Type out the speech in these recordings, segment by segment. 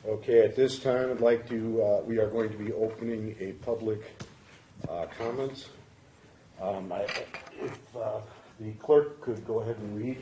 Okay, at this time, I'd like to, we are going to be opening a public comments. If the clerk could go ahead and read.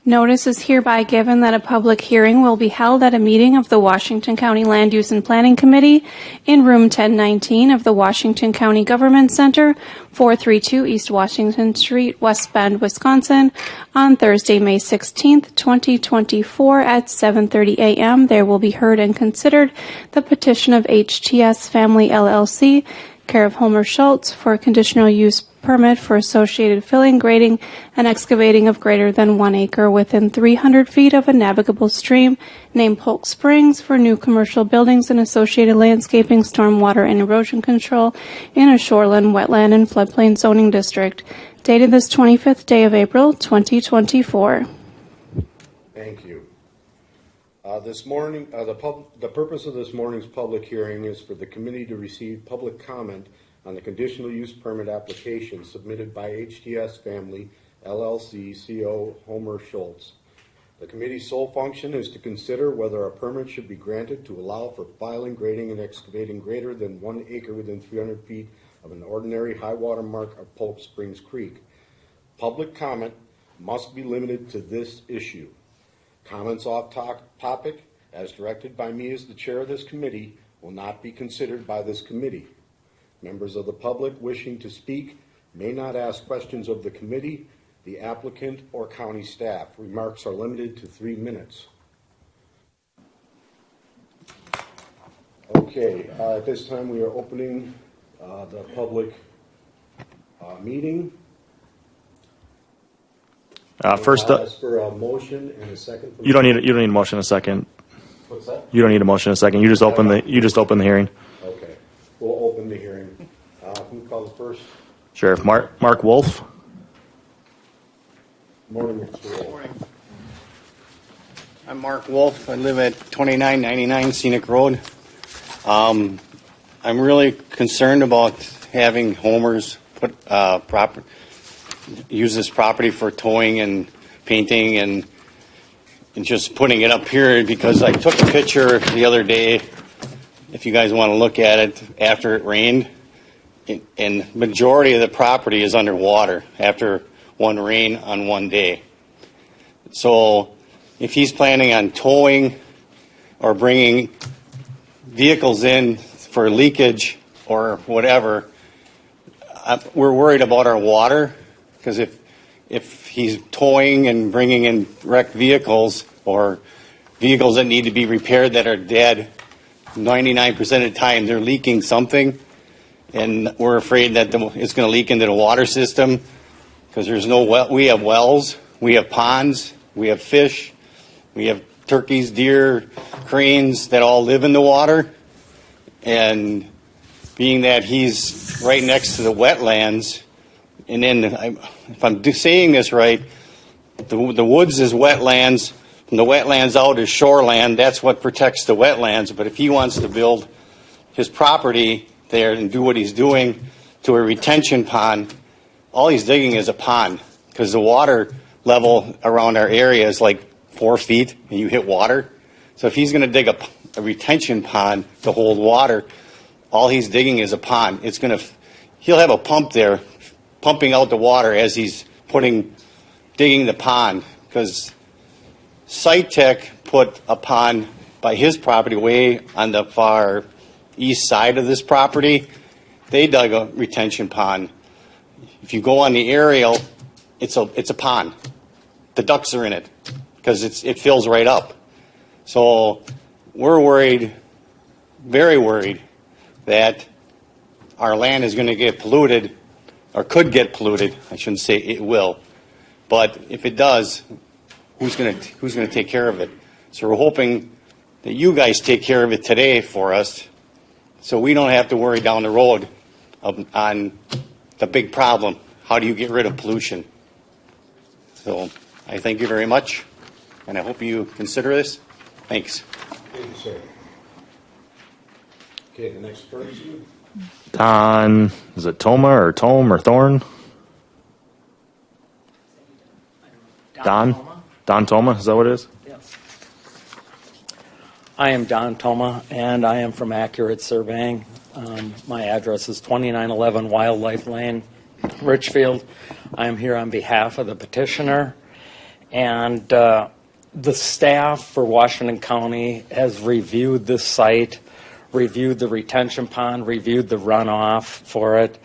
Notice is hereby given that a public hearing will be held at a meeting of the Washington County Land Use and Planning Committee in room 1019 of the Washington County Government Center, 432 East Washington Street, West Bend, Wisconsin, on Thursday, May 16th, 2024 at 7:30 a.m. There will be heard and considered the petition of HTS Family LLC, care of Homer Schultz, for a conditional use permit for associated filling, grading, and excavating of greater than 1 acre within 300 feet of a navigable stream named Polk Springs for new commercial buildings and associated landscaping, stormwater, and erosion control in a shoreline, wetland, and floodplain zoning district, dated this 25th day of April, 2024. Thank you. This morning, the purpose of this morning's public hearing is for the committee to receive public comment on the conditional use permit application submitted by HTS Family LLC CO Homer Schultz. The committee's sole function is to consider whether a permit should be granted to allow for filing, grading, and excavating greater than 1 acre within 300 feet of an ordinary high water mark of Polk Springs Creek. Public comment must be limited to this issue. Comments off topic, as directed by me as the chair of this committee, will not be considered by this committee. Members of the public wishing to speak may not ask questions of the committee, the applicant, or county staff. Remarks are limited to 3 minutes. Okay, at this time we are opening the public meeting. First up, ask for a motion and a second. you don't need a motion in a second. What's that? You don't need a motion in a second. You just open the hearing. Okay, we'll open the hearing. Who calls first? Sheriff Mark Wolf. Morning, Mr. Wolf. Morning. I'm Mark Wolf. I live at 2999 Scenic Road. I'm really concerned about having Homer's use this property for towing and painting and just putting it up here because I took a picture the other day, if you guys want to look at it, after it rained, and majority of the property is underwater after one rain on one day. So if he's planning on towing or bringing vehicles in for leakage or whatever, we're worried about our water, because if he's towing and bringing in wrecked vehicles or vehicles that need to be repaired that are dead, 99% of the time they're leaking something, and we're afraid that it's going to leak into the water system because there's no well. We have wells, we have ponds, we have fish, we have turkeys, deer, cranes that all live in the water, and being that he's right next to the wetlands, and then if I'm saying this right, the woods is wetlands, and the wetlands out is shoreland. That's what protects the wetlands. But if he wants to build his property there and do what he's doing to a retention pond, all he's digging is a pond, because the water level around our area is like 4 feet and you hit water. So if he's going to dig a retention pond to hold water, all he's digging is a pond. He'll have a pump there pumping out the water as he's digging the pond, because SciTech put a pond by his property way on the far east side of this property. They dug a retention pond. If you go on the aerial, it's a pond. The ducks are in it because it fills right up. So we're worried, very worried, that our land is going to get polluted, or could get polluted. I shouldn't say it will, but if it does, who's going to take care of it? So we're hoping that you guys take care of it today for us, so we don't have to worry down the road on the big problem. How do you get rid of pollution? So I thank you very much, and I hope you consider this. Thanks. Thank you, sir. Okay, the next person. Don, is it Toma or Tome or Thorn? Don Toma, is that what it is? Yes. I am Don Toma, and I am from Accurate Surveying. My address is 2911 Wildlife Lane, Richfield. I am here on behalf of the petitioner, and the staff for Washington County has reviewed this site, reviewed the retention pond, reviewed the runoff for it,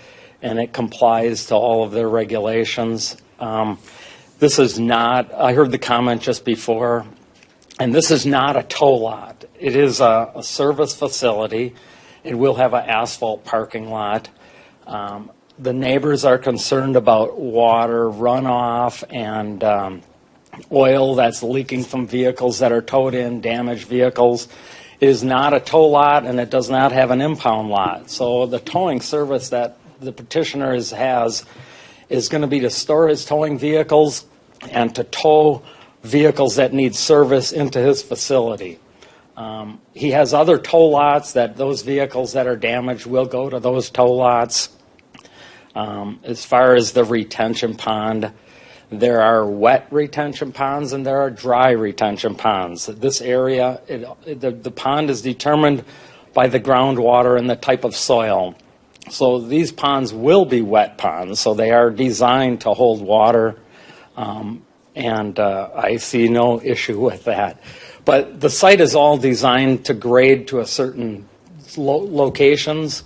and it complies to all of their regulations. This is not, I heard the comment just before, and this is not a tow lot. It is a service facility. It will have an asphalt parking lot. The neighbors are concerned about water runoff and oil that's leaking from vehicles that are towed in, damaged vehicles. It is not a tow lot, and it does not have an impound lot. So the towing service that the petitioner has is going to be to store his towing vehicles and to tow vehicles that need service into his facility. He has other tow lots that those vehicles that are damaged will go to those tow lots. As far as the retention pond, there are wet retention ponds and there are dry retention ponds. This area, the pond is determined by the groundwater and the type of soil. So these ponds will be wet ponds, so they are designed to hold water, and I see no issue with that. But the site is all designed to grade to a certain locations.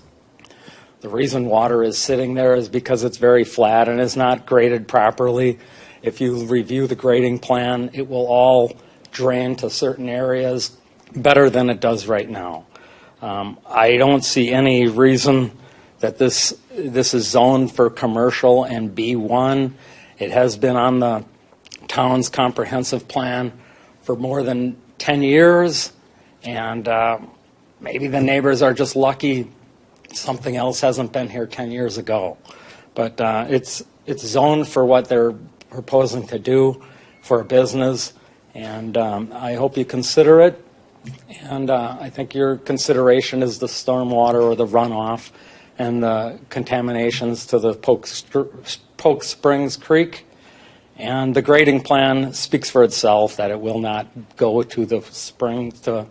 The reason water is sitting there is because it's very flat and is not graded properly. If you review the grading plan, it will all drain to certain areas better than it does right now. I don't see any reason that this is zoned for commercial and B1. It has been on the town's comprehensive plan for more than 10 years, and maybe the neighbors are just lucky something else hasn't been here 10 years ago. But it's zoned for what they're proposing to do for a business, and I hope you consider it. And I think your consideration is the stormwater or the runoff and the contaminations to the Polk Springs Creek. And the grading plan speaks for itself that it will not go to the to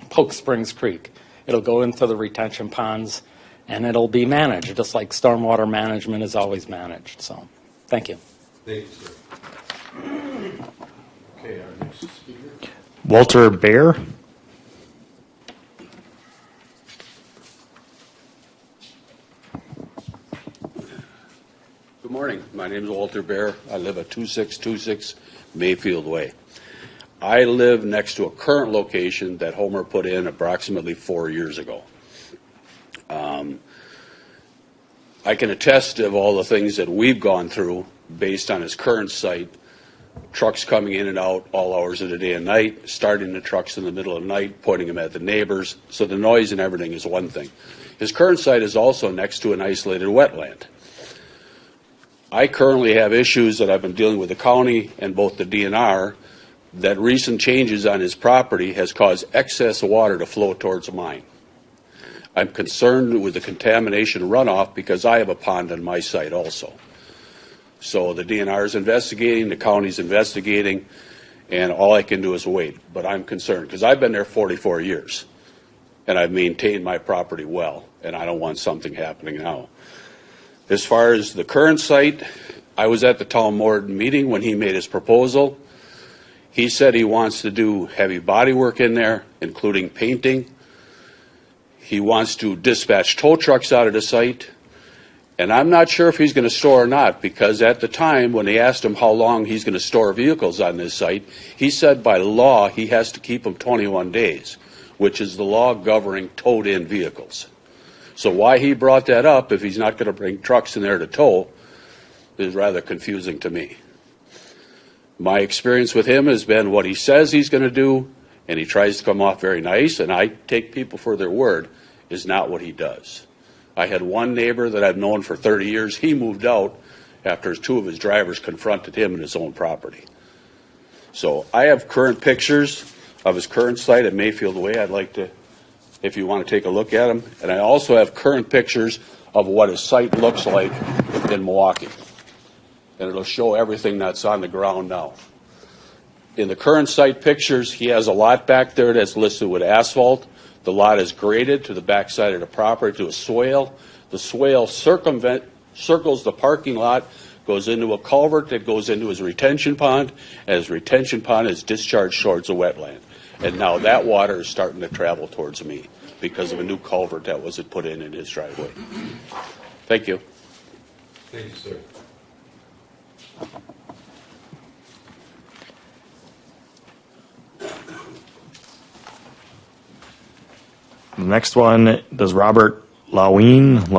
Polk Springs Creek. It'll go into the retention ponds, and it'll be managed, just like stormwater management is always managed. So, thank you. Thank you, sir. Okay, our next speaker. Walter Bear. Good morning. My name is Walter Bear. I live at 2626 Mayfield Way. I live next to a current location that Homer put in approximately 4 years ago. I can attest of all the things that we've gone through based on his current site, trucks coming in and out all hours of the day and night, starting the trucks in the middle of the night, pointing them at the neighbors. So the noise and everything is one thing. His current site is also next to an isolated wetland. I currently have issues that I've been dealing with the county and both the DNR that recent changes on his property has caused excess water to flow towards mine. I'm concerned with the contamination runoff because I have a pond on my site also. So the DNR is investigating, the county's investigating, and all I can do is wait. But I'm concerned because I've been there 44 years and I've maintained my property well, and I don't want something happening now. As far as the current site, I was at the town board meeting when he made his proposal. He said he wants to do heavy body work in there, including painting. He wants to dispatch tow trucks out of the site. And I'm not sure if he's going to store or not, because at the time when they asked him how long he's going to store vehicles on this site, he said by law he has to keep them 21 days, which is the law governing towed-in vehicles. So why he brought that up, if he's not going to bring trucks in there to tow, is rather confusing to me. My experience with him has been what he says he's going to do, and he tries to come off very nice, and I take people for their word, is not what he does. I had one neighbor that I've known for 30 years. He moved out after two of his drivers confronted him in his own property. So I have current pictures of his current site at Mayfield Way. I'd like to, if you want to take a look at them. And I also have current pictures of what his site looks like in Milwaukee. And it'll show everything that's on the ground now. in the current site pictures, he has a lot back there that's listed with asphalt. The lot is graded to the backside of the property to a swale. The swale circles the parking lot, goes into a culvert that goes into his retention pond, and his retention pond is discharged towards a wetland. And now that water is starting to travel towards me because of a new culvert that was put in his driveway. Thank you. Thank you, sir. The next one, does Robert Lawine?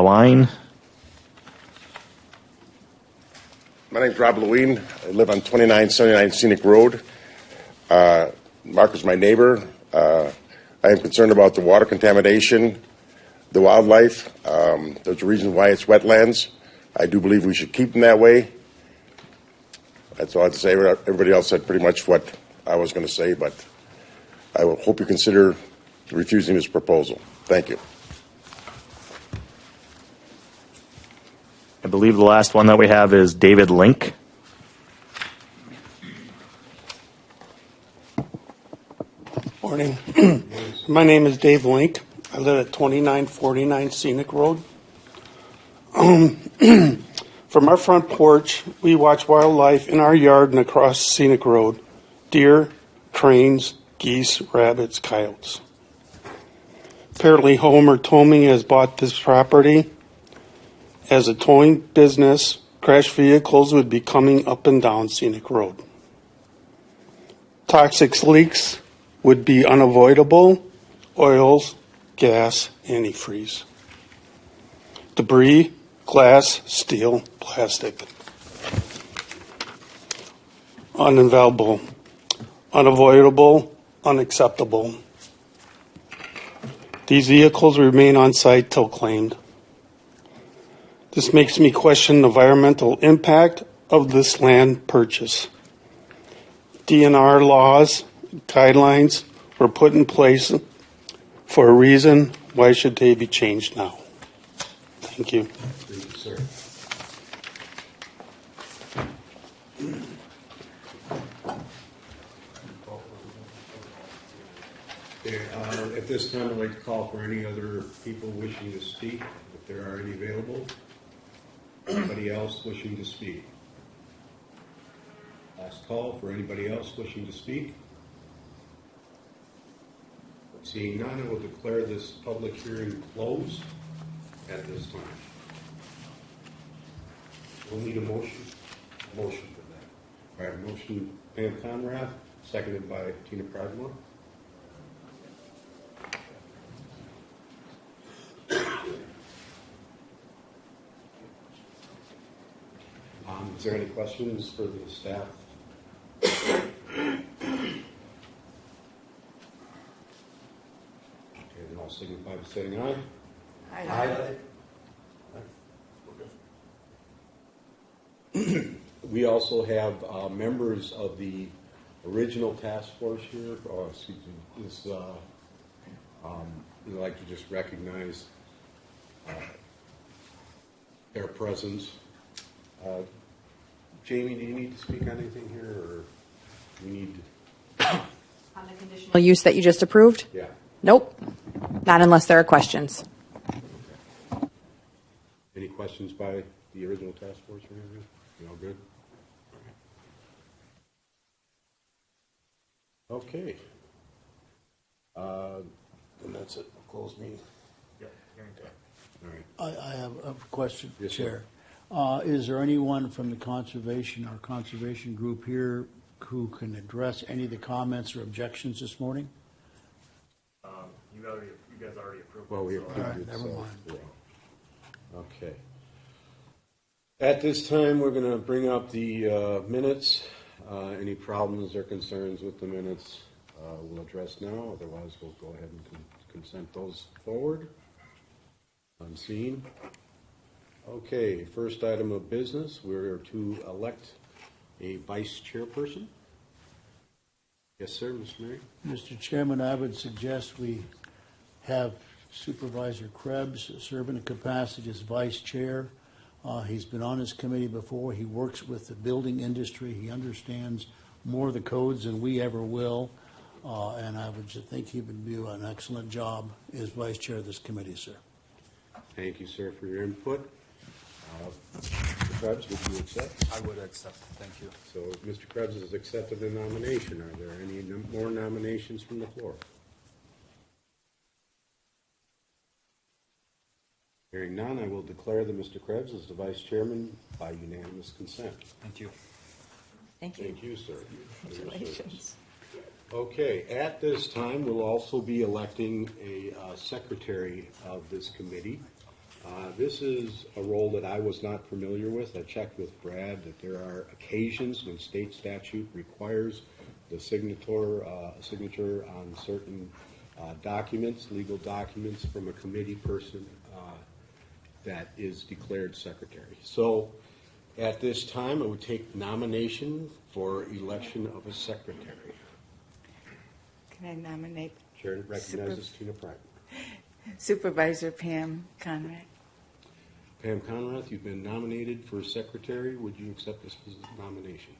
My name's Rob Lewine. I live on 2979 Scenic Road. Mark is my neighbor. I am concerned about the water contamination, the wildlife. There's a reason why it's wetlands. I do believe we should keep them that way. That's all I have to say. Everybody else said pretty much what I was going to say, but I will hope you consider refusing this proposal. Thank you. I believe the last one that we have is David Link. Morning. My name is Dave Link. I live at 2949 Scenic Road. From our front porch, we watch wildlife in our yard and across Scenic Road. Deer, cranes, geese, rabbits, coyotes. Apparently Homer Toming has bought this property. As a towing business, crash vehicles would be coming up and down Scenic Road. Toxic leaks would be unavoidable. Oils, gas, antifreeze. Debris, glass, steel, plastic. Unavailable, unavoidable, unacceptable. These vehicles remain on site till claimed. This makes me question the environmental impact of this land purchase. DNR laws, guidelines were put in place for a reason. Why should they be changed now? Thank you. Thank you, sir. Okay, at this time, I'd like to call for any other people wishing to speak, if there are any available. Anybody else wishing to speak? Last call for anybody else wishing to speak. Seeing none, I will declare this public hearing closed at this time. We'll need a motion. Motion for that. All right, motion Pam Conrad, seconded by Tina Pragma. Is there any questions for the staff? Okay, then all signify by saying aye. Aye. We also have members of the original task force here. We'd like to just recognize their presence. Jamie, do you need to speak on anything here, or we need to? On the conditional use that you just approved? Yeah. Nope. Not unless there are questions. Okay. Any questions by the original task force or anything? You all good? Okay. And that's it. We'll close meeting. Yep. All right. I have a question, Yes, Chair. Is there anyone from the conservation group here who can address any of the comments or objections this morning? You guys already approved. Well, we All approved right, it. never so, mind. yeah. Okay. At this time, we're going to bring up the minutes. Any problems or concerns with the minutes we'll address now. Otherwise, we'll go ahead and consent those forward. Unseen. Okay, first item of business, we're to elect a vice chairperson. Yes, sir, Mr. Murray. Mr. Chairman, I would suggest we have Supervisor Krebs serve in a capacity as vice chair. He's been on this committee before. He works with the building industry. He understands more of the codes than we ever will. And I would just think he would do an excellent job as vice chair of this committee, sir. Thank you, sir, for your input. Mr. Krebs, would you accept? I would accept. Thank you. So Mr. Krebs has accepted the nomination. Are there any more nominations from the floor? Hearing none, I will declare that Mr. Krebs is the vice chairman by unanimous consent. Thank you. Thank you. Thank you, sir. Congratulations. Okay, at this time, we'll also be electing a secretary of this committee. This is a role that I was not familiar with. I checked with Brad that there are occasions when state statute requires the signature on certain documents, legal documents from a committee person that is declared secretary. So at this time, I would take nomination for election of a secretary. Can I nominate Chair recognizes Tina Pratt. Supervisor Pam Conrad? Pam Conrath, you've been nominated for secretary. Would you accept this nomination?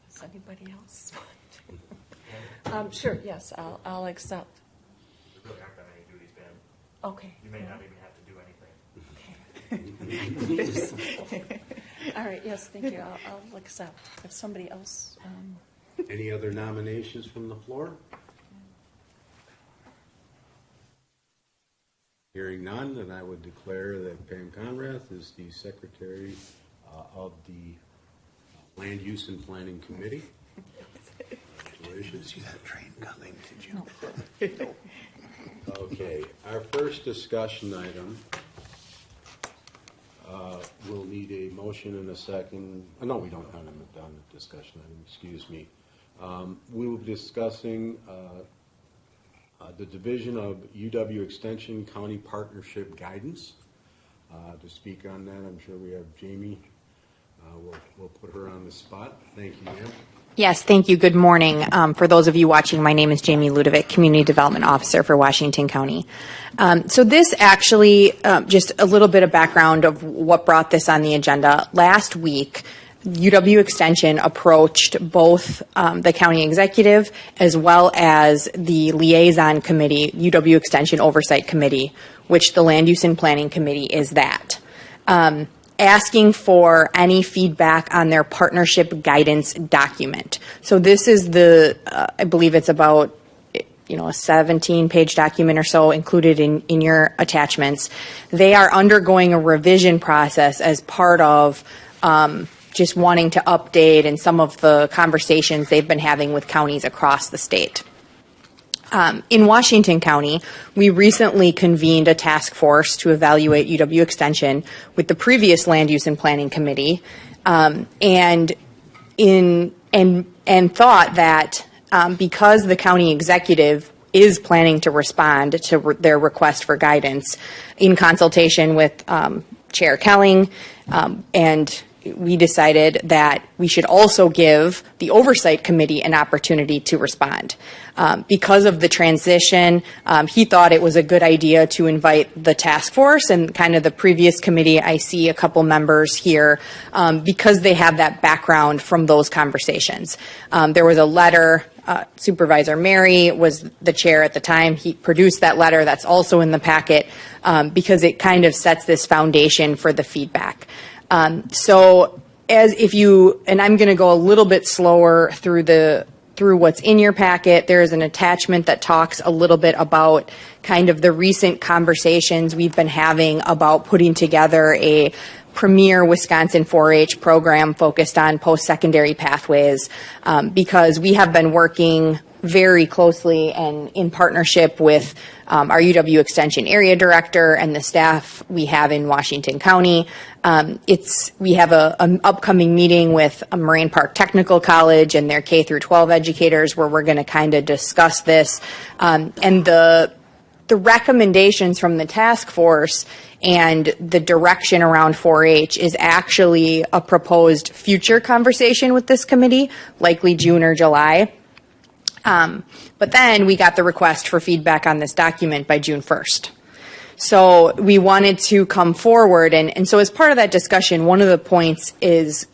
Does anybody else want to? Sure, yes, I'll accept. You really aren't on any duties, Pam. Okay. You may not even have to do anything. All right, yes, thank you. I'll accept. If somebody else, Any other nominations from the floor? Hearing none, then I would declare that Pam Conrath is the secretary of the Land Use and Planning Committee. Congratulations. See that train coming, did you? no. Okay, our first discussion item, we'll need a motion and a second. No, we don't have a discussion item, excuse me. We will be discussing the division of UW Extension County Partnership Guidance. To speak on that, I'm sure we have Jamie. We'll put her on the spot. Thank you, ma'am. Yes, thank you. Good morning. For those of you watching, my name is Jamie Ludovic, Community Development Officer for Washington County. So this actually, just a little bit of background of what brought this on the agenda. Last week, UW Extension approached both the county executive as well as the liaison committee, UW Extension Oversight Committee, which the Land Use and Planning Committee is that. Asking for any feedback on their partnership guidance document. So this is I believe it's about, a 17-page document or so included in your attachments. They are undergoing a revision process as part of just wanting to update and some of the conversations they've been having with counties across the state. In Washington County, we recently convened a task force to evaluate UW Extension with the previous Land Use and Planning Committee, and thought that because the county executive is planning to respond to their request for guidance in consultation with Chair Kelling, and we decided that we should also give the Oversight Committee an opportunity to respond. Because of the transition, he thought it was a good idea to invite the task force and kind of the previous committee. I see a couple members here because they have that background from those conversations. There was a letter. Supervisor Mary was the chair at the time. He produced that letter. That's also in the packet because it kind of sets this foundation for the feedback. And I'm going to go a little bit slower through what's in your packet. There is an attachment that talks a little bit about kind of the recent conversations we've been having about putting together a premier Wisconsin 4-H program focused on post-secondary pathways, because we have been working very closely and in partnership with our UW Extension area director and the staff we have in Washington County. We have an upcoming meeting with Moraine Park Technical College and their K through 12 educators where we're going to kind of discuss this. And the recommendations from the task force and the direction around 4-H is actually a proposed future conversation with this committee, likely June or July. But then we got the request for feedback on this document by June 1st. So we wanted to come forward, and so as part of that discussion, one of the points is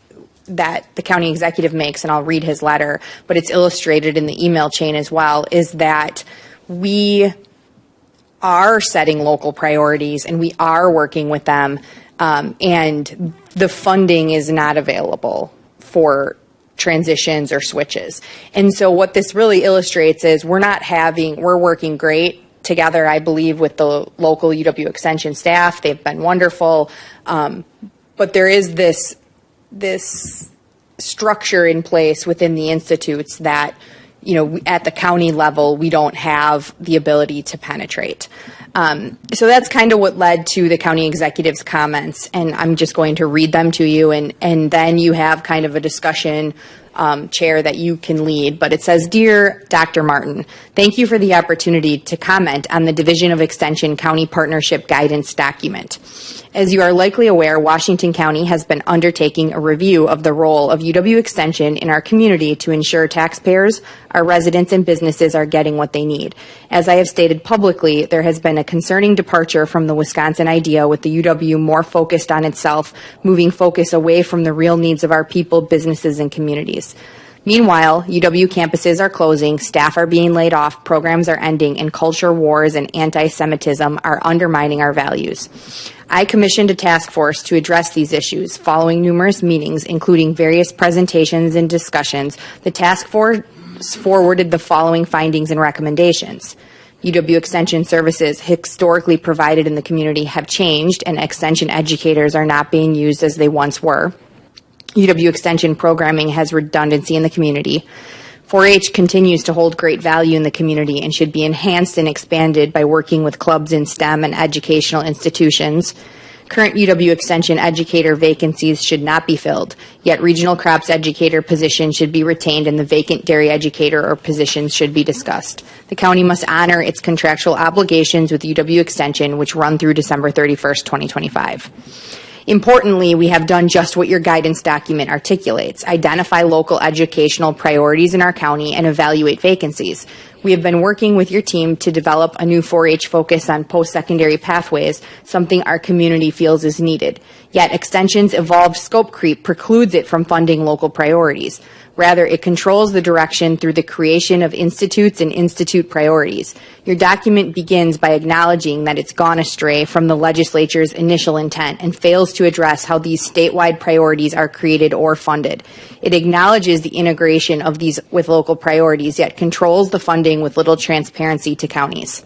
that the county executive makes, and I'll read his letter, but it's illustrated in the email chain as well, is that we are setting local priorities and we are working with them, and the funding is not available for transitions or switches. And so what this really illustrates is we're working great together, I believe, with the local UW Extension staff. They've been wonderful. But there is this structure in place within the institutes that, at the county level, we don't have the ability to penetrate. So that's kind of what led to the county executive's comments, and I'm just going to read them to you, and then you have kind of a discussion, Chair, that you can lead. But it says, "Dear Dr. Martin, thank you for the opportunity to comment on the Division of Extension County Partnership Guidance document. As you are likely aware, Washington County has been undertaking a review of the role of UW Extension in our community to ensure taxpayers, our residents, and businesses are getting what they need. As I have stated publicly, there has been a concerning departure from the Wisconsin idea, with the UW more focused on itself, moving focus away from the real needs of our people, businesses, and communities. Meanwhile, UW campuses are closing, staff are being laid off, programs are ending, and culture wars and anti-Semitism are undermining our values. I commissioned a task force to address these issues. Following numerous meetings, including various presentations and discussions, the task force forwarded the following findings and recommendations. UW Extension services historically provided in the community have changed, and Extension educators are not being used as they once were. UW Extension programming has redundancy in the community. 4-H continues to hold great value in the community and should be enhanced and expanded by working with clubs in STEM and educational institutions. Current UW Extension educator vacancies should not be filled, yet regional crops educator positions should be retained and the vacant dairy educator or positions should be discussed. The county must honor its contractual obligations with UW Extension, which run through December 31st, 2025. Importantly, we have done just what your guidance document articulates: identify local educational priorities in our county and evaluate vacancies. We have been working with your team to develop a new 4-H focus on post-secondary pathways, something our community feels is needed. Yet Extension's evolved scope creep precludes it from funding local priorities. Rather, it controls the direction through the creation of institutes and institute priorities. Your document begins by acknowledging that it's gone astray from the legislature's initial intent and fails to address how these statewide priorities are created or funded. It acknowledges the integration of these with local priorities, yet controls the funding with little transparency to counties.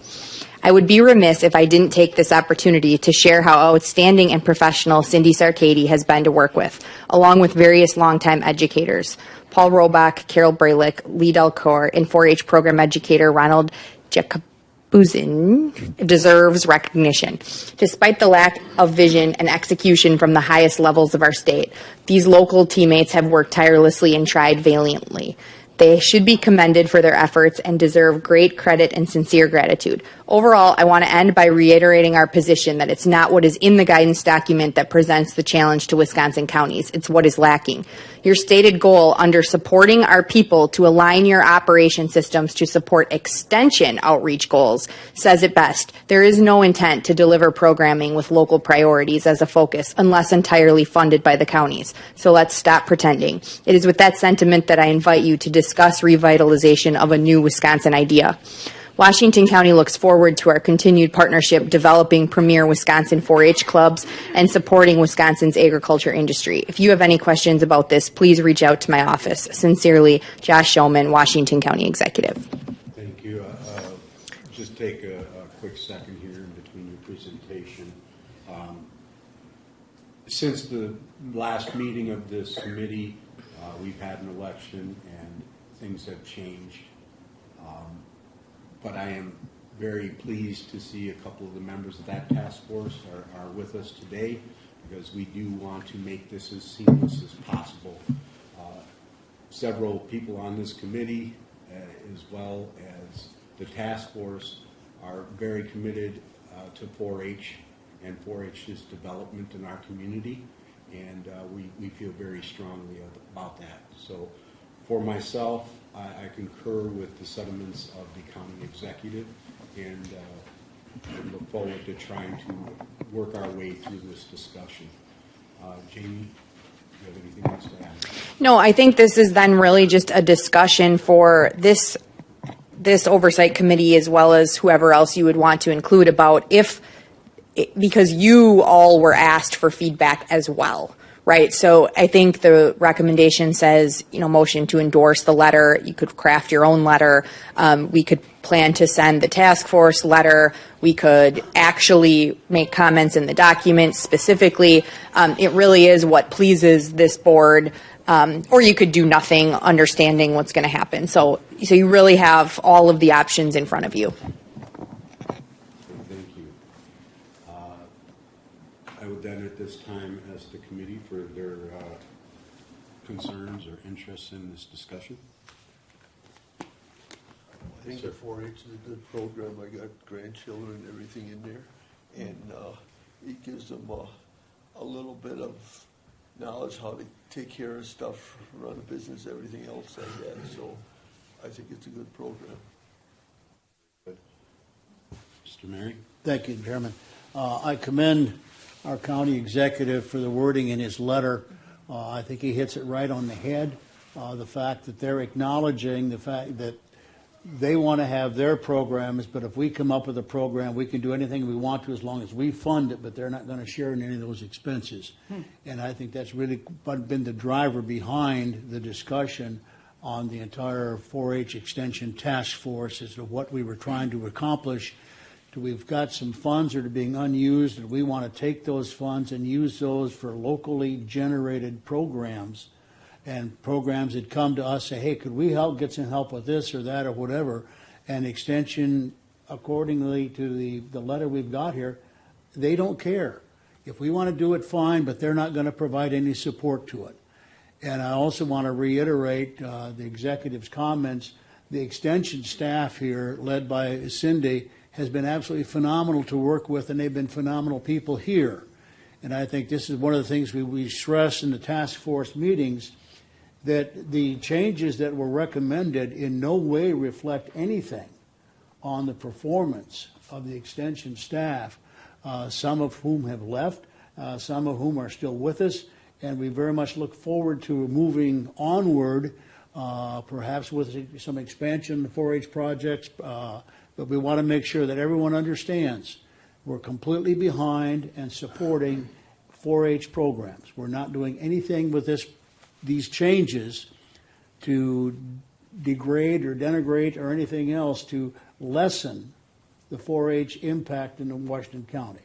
I would be remiss if I didn't take this opportunity to share how outstanding and professional Cindy Sarkady has been to work with, along with various longtime educators. Paul Robach, Carol Bralick, Lee Delcourt, and 4-H program educator Ronald Jacobuzin deserves recognition. Despite the lack of vision and execution from the highest levels of our state, these local teammates have worked tirelessly and tried valiantly. They should be commended for their efforts and deserve great credit and sincere gratitude. Overall, I want to end by reiterating our position that it's not what is in the guidance document that presents the challenge to Wisconsin counties. It's what is lacking. Your stated goal under supporting our people to align your operation systems to support extension outreach goals says it best. There is no intent to deliver programming with local priorities as a focus unless entirely funded by the counties. So let's stop pretending. It is with that sentiment that I invite you to discuss revitalization of a new Wisconsin idea. Washington County looks forward to our continued partnership developing premier Wisconsin 4-H clubs and supporting Wisconsin's agriculture industry. If you have any questions about this, please reach out to my office. Sincerely, Josh Shulman, Washington County Executive. Thank you. Just take a quick second here in between your presentation. Since the last meeting of this committee, we've had an election and things have changed. But I am very pleased to see a couple of the members of that task force are with us today, because we do want to make this as seamless as possible. Several people on this committee, as well as the task force, are very committed to 4-H and 4-H's development in our community, and we feel very strongly about that. So for myself, I concur with the sentiments of the county executive, and and look forward to trying to work our way through this discussion. Jamie, do you have anything else to add? No, I think this is then really just a discussion for this oversight committee as well as whoever else you would want to include about because you all were asked for feedback as well, right? So I think the recommendation says, motion to endorse the letter. You could craft your own letter. We could plan to send the task force letter. We could actually make comments in the document specifically. It really is what pleases this board. Or you could do nothing, understanding what's going to happen. So you really have all of the options in front of you. Thank you. I would then at this time ask the committee for their concerns or interests in this discussion. I think the 4-H is a good program. I got grandchildren and everything in there, and it gives them a little bit of knowledge how to take care of stuff, run a business, everything else like that. So I think it's a good program. Good. Mr. Mary? Thank you, Chairman. I commend our county executive for the wording in his letter. I think he hits it right on the head. The fact that they're acknowledging the fact that they want to have their programs, but if we come up with a program, we can do anything we want to as long as we fund it, but they're not going to share in any of those expenses. And I think that's really been the driver behind the discussion on the entire 4-H Extension Task Force as to what we were trying to accomplish. We've got some funds that are being unused, and we want to take those funds and use those for locally generated programs. And programs that come to us say, hey, could we get some help with this or that or whatever? And Extension, accordingly to the letter we've got here, they don't care. If we want to do it, fine, but they're not going to provide any support to it. And I also want to reiterate the executive's comments. The Extension staff here, led by Cindy, has been absolutely phenomenal to work with, and they've been phenomenal people here. And I think this is one of the things we stress in the task force meetings, that the changes that were recommended in no way reflect anything on the performance of the Extension staff, some of whom have left, some of whom are still with us, and we very much look forward to moving onward, perhaps with some expansion of 4-H projects, but we want to make sure that everyone understands we're completely behind and supporting 4-H programs. We're not doing anything with these changes to degrade or denigrate or anything else to lessen the 4-H impact in Washington County.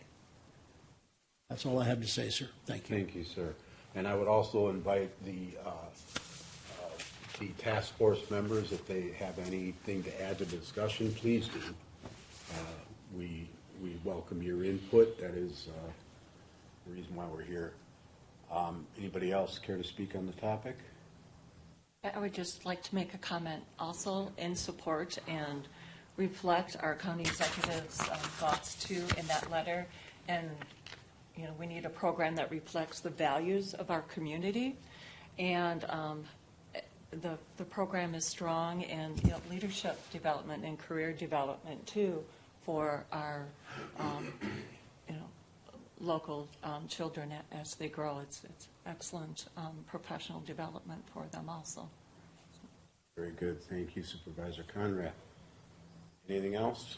That's all I have to say, sir. Thank you. Thank you, sir. And I would also invite the task force members, if they have anything to add to the discussion, please do. We welcome your input. That is the reason why we're here. Anybody else care to speak on the topic? I would just like to make a comment also in support and reflect our county executive's thoughts too in that letter. And, we need a program that reflects the values of our community. And the program is strong in leadership development and career development too for our local children as they grow. It's excellent professional development for them also. Very good. Thank you, Supervisor Conrad. Anything else?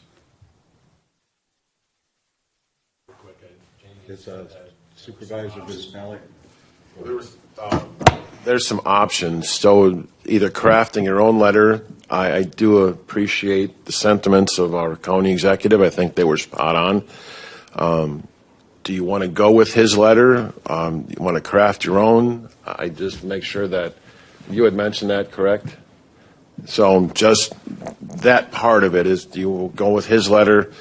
It's Supervisor Vizbelli. There's some options. So either crafting your own letter. I do appreciate the sentiments of our county executive. I think they were spot on. Do you want to go with his letter? You want to craft your own? I just make sure that you had mentioned that, correct? So just that part of it is, do you go with his letter?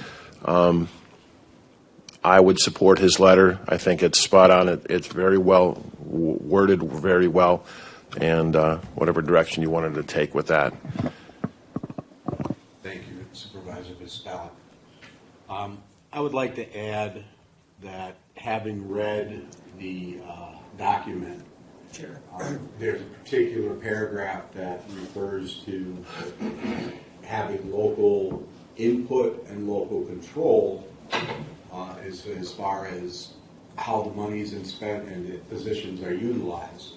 I would support his letter. I think it's spot on. It's very well worded, very well, and whatever direction you wanted to take with that. Thank you, Supervisor Vizbelli. I would like to add that having read the document, there's a particular paragraph that refers to having local input and local control as far as how the money is spent and the positions are utilized.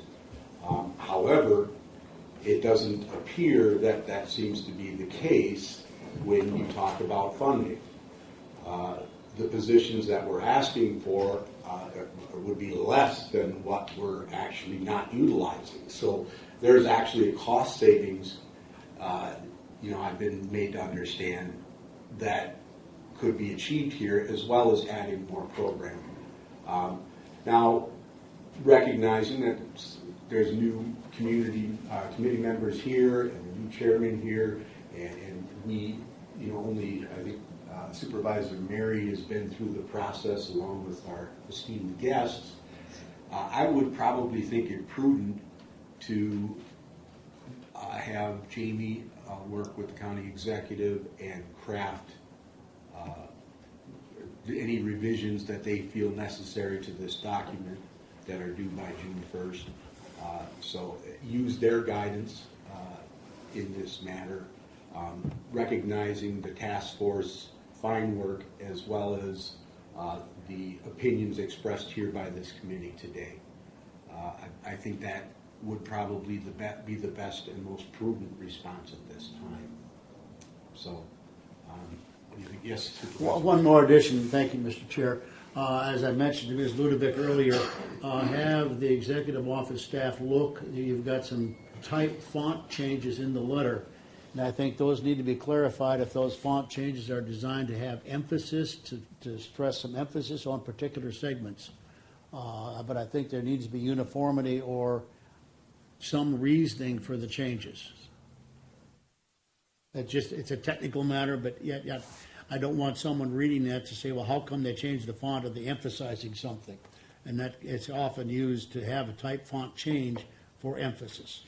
However, it doesn't appear that that seems to be the case when you talk about funding. The positions that we're asking for would be less than what we're actually not utilizing. So there's actually a cost savings, I've been made to understand, that could be achieved here, as well as adding more programming. Now, recognizing that there's new community committee members here and a new chairman here, and we, only, I think, Supervisor Mary has been through the process along with our esteemed guests. I would probably think it prudent to have Jamie work with the county executive and craft any revisions that they feel necessary to this document that are due by June 1st. So use their guidance in this matter, recognizing the task force fine work as well as the opinions expressed here by this committee today. I think that would probably be the best and most prudent response at this time. So, what do you think? Yes. Well, one more addition. Thank you, Mr. Chair. As I mentioned to Ms. Ludovic earlier, have the executive office staff look. You've got some type font changes in the letter, and I think those need to be clarified if those font changes are designed to have emphasis, to stress some emphasis on particular segments. But I think there needs to be uniformity or some reasoning for the changes. It's a technical matter, but yet I don't want someone reading that to say, well, how come they changed the font? Are they emphasizing something? And that it's often used to have a type font change for emphasis.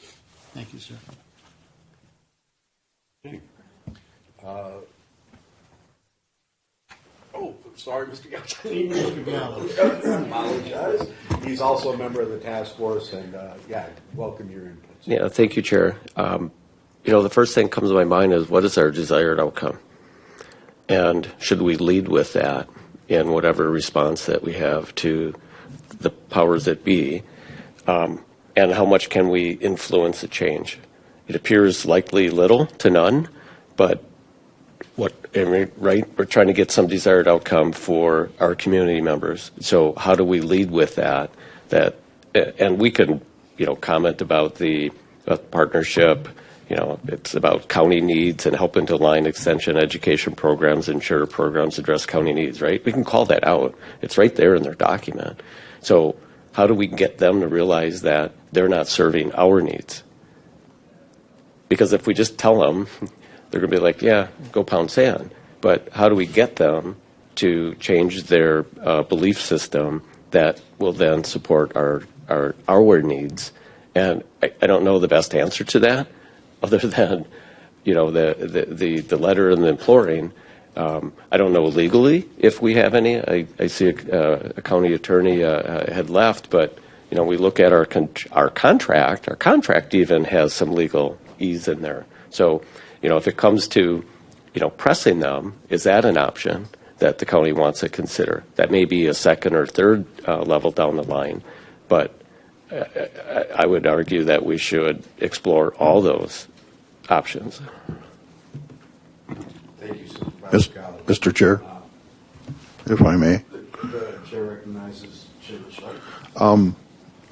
Thank you, sir. Okay. Sorry, Mr. Gallo. Mr. Gallo. Apologize. He's also a member of the task force, and welcome your input. Yeah, thank you, Chair. The first thing that comes to my mind is, what is our desired outcome? And should we lead with that in whatever response that we have to the powers that be? And how much can we influence a change? It appears likely little to none, but right? We're trying to get some desired outcome for our community members. So how do we lead with that? And we can, comment about the partnership. It's about county needs and helping to align extension education programs and charter programs address county needs, right? We can call that out. It's right there in their document. So how do we get them to realize that they're not serving our needs? Because if we just tell them, they're going to be like, yeah, go pound sand. But how do we get them to change their belief system that will then support our needs? And I don't know the best answer to that, other than, the letter and the imploring. I don't know legally if we have any. I see a county attorney had left, but we look at our contract. Our contract even has some legal ease in there. So, if it comes to, pressing them, is that an option that the county wants to consider? That may be a second or third level down the line, but I would argue that we should explore all those options. Thank you, Supervisor Gallo. Mr. Chair, if I may. The chair recognizes Chair Schleifer.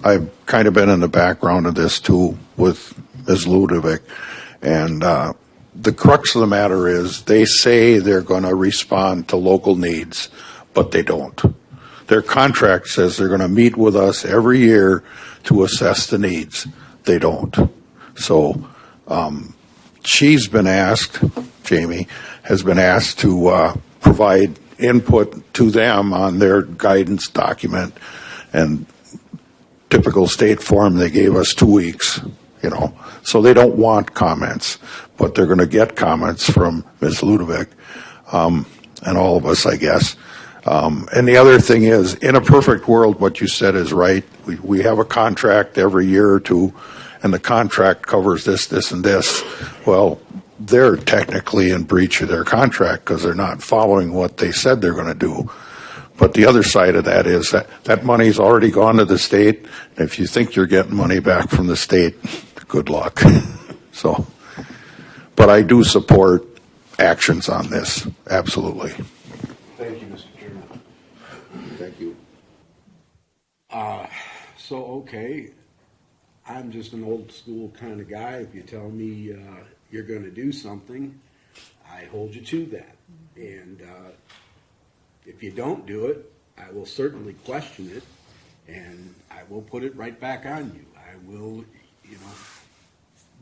I've kind of been in the background of this too with Ms. Ludovic, and the crux of the matter is they say they're going to respond to local needs, but they don't. Their contract says they're going to meet with us every year to assess the needs. They don't. So she's been asked, Jamie has been asked to provide input to them on their guidance document, and typical state form, they gave us 2 weeks, so they don't want comments, but they're going to get comments from Ms. Ludovic and all of us, I guess. And the other thing is, in a perfect world, what you said is right. We have a contract every year or two, and the contract covers this, this, and this. Well, they're technically in breach of their contract because they're not following what they said they're going to do. But the other side of that is that money's already gone to the state. If you think you're getting money back from the state, good luck. So, but I do support actions on this, absolutely. Thank you, Mr. Chairman. Thank you. Okay, I'm just an old school kind of guy. If you tell me you're going to do something, I hold you to that. And if you don't do it, I will certainly question it, and I will put it right back on you. I will,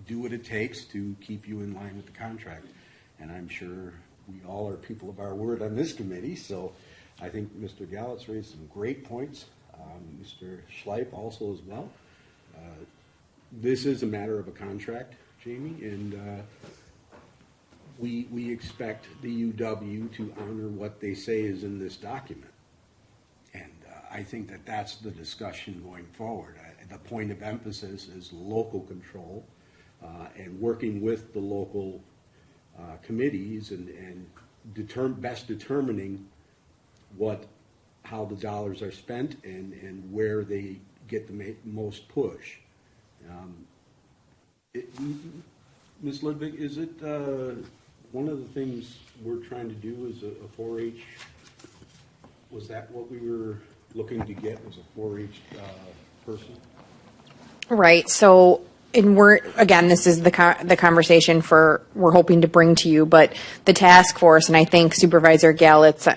do what it takes to keep you in line with the contract. And I'm sure we all are people of our word on this committee, so I think Mr. Gallett's raised some great points. Mr. Schleip also as well. This is a matter of a contract, Jamie, and we expect the UW to honor what they say is in this document. And I think that that's the discussion going forward. The point of emphasis is local control and working with the local committees and best determining how the dollars are spent and where they get the most push. Ms. Ludwig, is it one of the things we're trying to do is a 4-H? Was that what we were looking to get, was a 4-H person? Right. So, and this is the conversation we're hoping to bring to you, but the task force, and I think Supervisor Gallett's,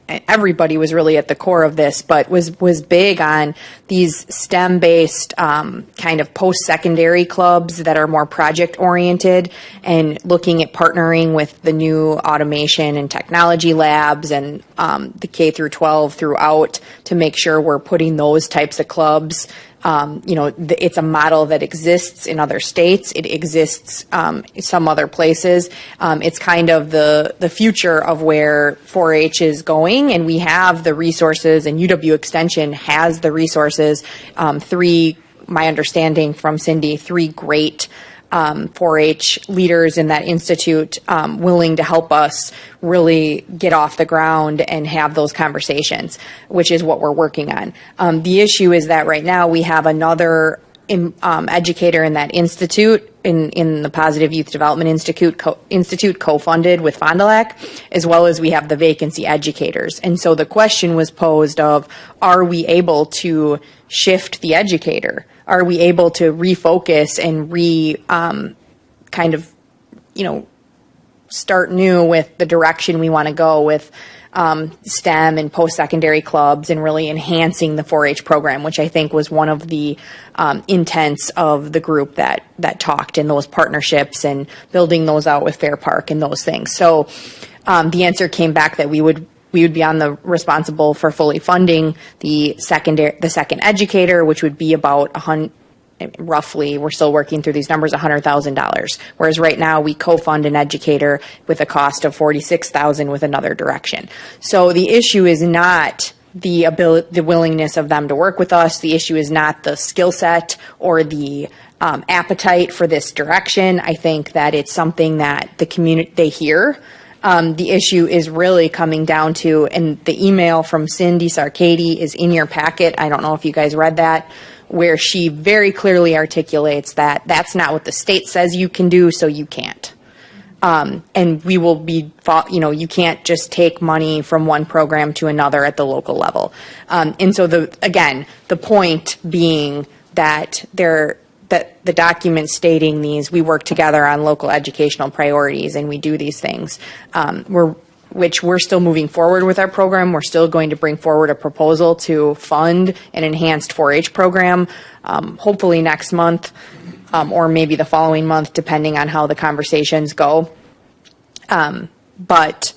everybody was really at the core of this, but was big on these STEM-based kind of post-secondary clubs that are more project-oriented and looking at partnering with the new automation and technology labs and the K through 12 throughout to make sure we're putting those types of clubs. It's a model that exists in other states. It exists some other places. It's kind of the future of where 4-H is going, and we have the resources, and UW Extension has the resources. My understanding from Cindy, 3 great 4-H leaders in that institute willing to help us really get off the ground and have those conversations, which is what we're working on. The issue is that right now we have another educator in that institute, in the Positive Youth Development Institute co-funded with Fond du Lac, as well as we have the vacancy educators. And so the question was posed of, are we able to shift the educator? Are we able to refocus and start new with the direction we want to go with STEM and post-secondary clubs and really enhancing the 4-H program, which I think was one of the intents of the group that talked in those partnerships and building those out with Fair Park and those things. So the answer came back that we would be on the responsible for fully funding the second educator, which would be about roughly, we're still working through these numbers, $100,000. Whereas right now we co-fund an educator with a cost of $46,000 with another direction. So the issue is not the willingness of them to work with us. The issue is not the skill set or the appetite for this direction. I think that it's something that the community, they hear. The issue is really coming down to, and the email from Cindy Sarkady is in your packet. I don't know if you guys read that, where she very clearly articulates that that's not what the state says you can do, so you can't. And we will be, you can't just take money from one program to another at the local level. And so the point being that the document stating these, we work together on local educational priorities and we do these things. Which we're still moving forward with our program. We're still going to bring forward a proposal to fund an enhanced 4-H program, hopefully next month or maybe the following month, depending on how the conversations go. But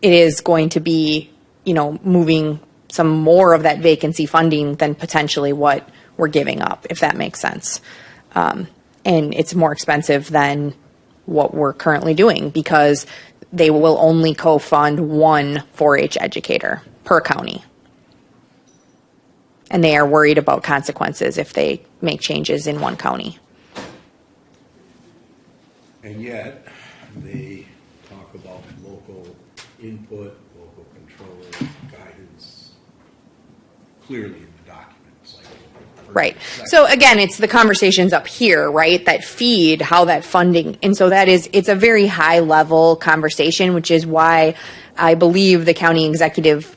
it is going to be, moving some more of that vacancy funding than potentially what we're giving up, if that makes sense. And it's more expensive than what we're currently doing because they will only co-fund one 4-H educator per county. And they are worried about consequences if they make changes in one county. And yet, they talk about local input, local control, guidance, clearly in the document. It's like Right. So again, it's the conversations up here, right, that feed how that funding, and so it's a very high level conversation, which is why I believe the county executive,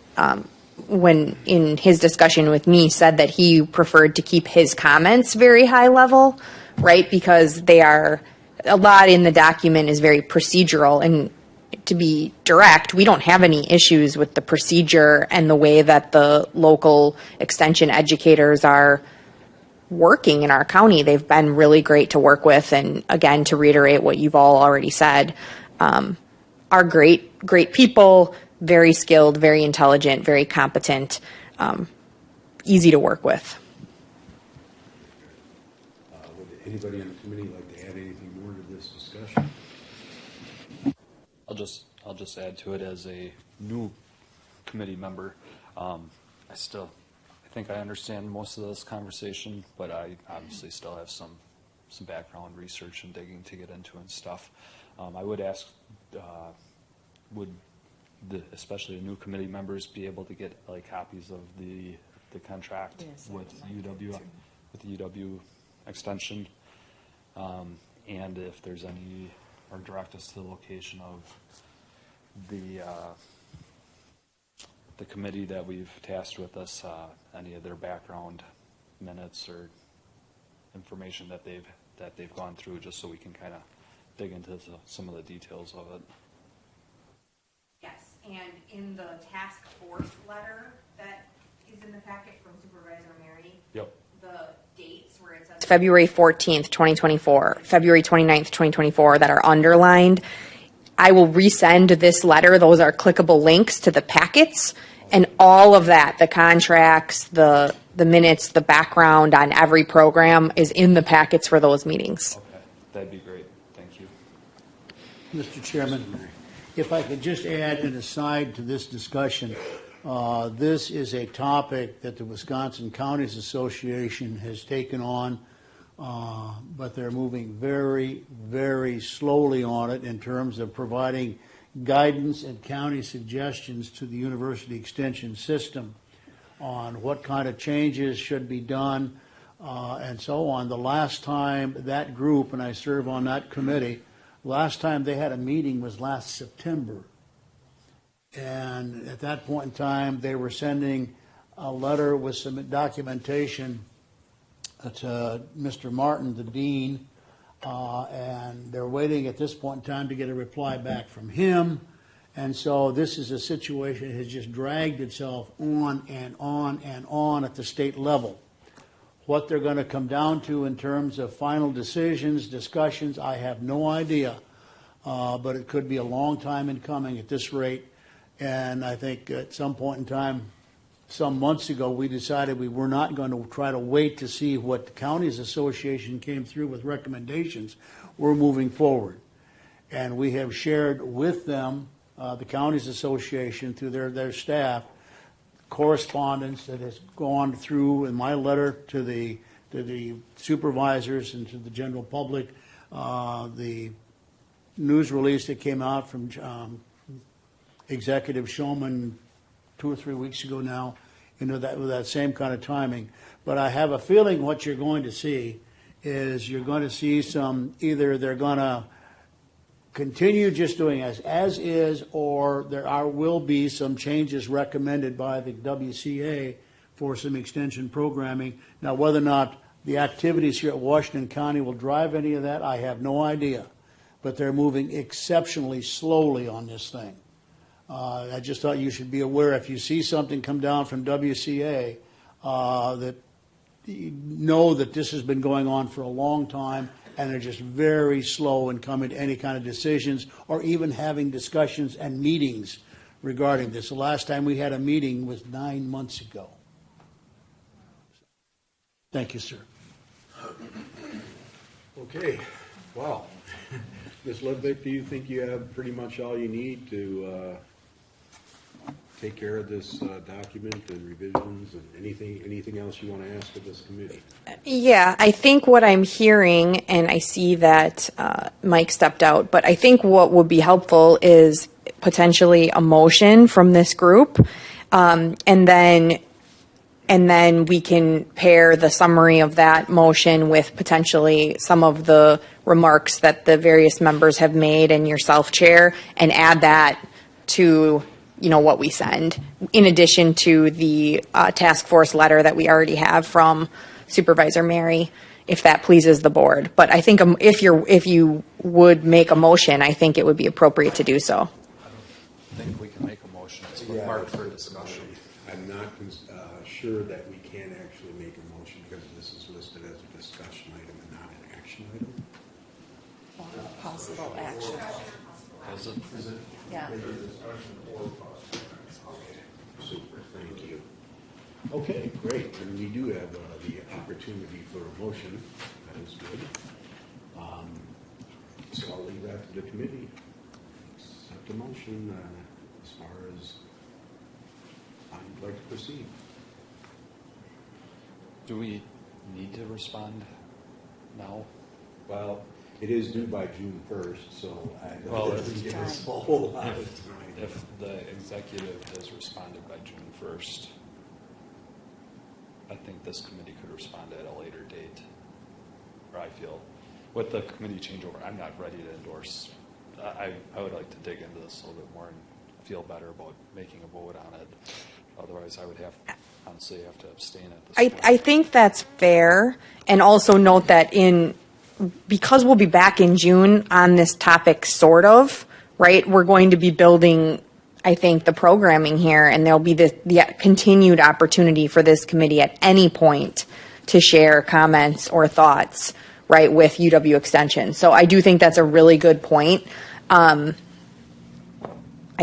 when in his discussion with me, said that he preferred to keep his comments very high level, right, because they are, a lot in the document is very procedural, and to be direct, we don't have any issues with the procedure and the way that the local extension educators are working in our county. They've been really great to work with, and again, to reiterate what you've all already said, are great people, very skilled, very intelligent, very competent, easy to work with. Would anybody on the committee like to add anything more to this discussion? I'll just add to it as a new committee member. I think I understand most of this conversation, but I obviously still have some background research and digging to get into and stuff. I would ask, especially the new committee members, be able to get like copies of the contract with UW, with the UW extension, and if there's any, or direct us to the location of the committee that we've tasked with us, any of their background minutes or information that they've gone through, just so we can kind of dig into some of the details of it. Yes, and in the task force letter that is in the packet from Supervisor Mary, yep, the dates where it says February 14th, 2024, February 29th, 2024, that are underlined, I will resend this letter. Those are clickable links to the packets, and all of that, the contracts, the minutes, the background on every program is in the packets for those meetings. Okay, that'd be great. Thank you. Mr. Chairman, if I could just add an aside to this discussion, this is a topic that the Wisconsin Counties Association has taken on, but they're moving very, very slowly on it in terms of providing guidance and county suggestions to the university extension system on what kind of changes should be done and so on. The last time that group, and I serve on that committee, last time they had a meeting was last September. And at that point in time, they were sending a letter with some documentation to Mr. Martin, the dean, and they're waiting at this point in time to get a reply back from him. And so this is a situation that has just dragged itself on and on and on at the state level. What they're going to come down to in terms of final decisions, discussions, I have no idea. But it could be a long time in coming at this rate. And I think at some point in time, some months ago, we decided we were not going to try to wait to see what the Counties Association came through with recommendations. We're moving forward. And we have shared with them, the Counties Association, through their staff, correspondence that has gone through in my letter to the supervisors and to the general public, the news release that came out from Executive Shulman 2 or 3 weeks ago now, with that same kind of timing. But I have a feeling what you're going to see is you're going to see either they're going to continue just doing as is, or there will be some changes recommended by the WCA for some extension programming. Now, whether or not the activities here at Washington County will drive any of that, I have no idea. But they're moving exceptionally slowly on this thing. I just thought you should be aware, if you see something come down from WCA, that you know that this has been going on for a long time, and they're just very slow in coming to any kind of decisions or even having discussions and meetings regarding this. The last time we had a meeting was 9 months ago. Thank you, sir. Okay, wow. Ms. Ludwig, do you think you have pretty much all you need to take care of this document and revisions and anything else you want to ask of this committee? Yeah, I think what I'm hearing, and I see that Mike stepped out, but I think what would be helpful is potentially a motion from this group, and then we can pair the summary of that motion with potentially some of the remarks that the various members have made and yourself, Chair, and add that to what we send, in addition to the task force letter that we already have from Supervisor Mary, if that pleases the board. But I think if you would make a motion, I think it would be appropriate to do so. I think we can make a motion. It's marked for discussion. I'm not sure that we can actually make a motion because this is listed as a discussion item and not an action item. Possible action. Is it? Yeah. Super, thank you. Okay, great, and we do have the opportunity for a motion. That is good. So I'll leave that to the committee. Accept the motion as far as I'd like to proceed. Do we need to respond now? Well, it is due by June 1st, so I don't Well, think it's a whole lot of time. If the executive has responded by June 1st, I think this committee could respond at a later date. Or I feel, with the committee changeover, I'm not ready to endorse. I would like to dig into this a little bit more and feel better about making a vote on it. Otherwise, I would honestly have to abstain at this point. I think that's fair, and also note that because we'll be back in June on this topic, sort of, right? We're going to be building, I think, the programming here, and there'll be the continued opportunity for this committee at any point to share comments or thoughts, right, with UW Extension. So I do think that's a really good point. I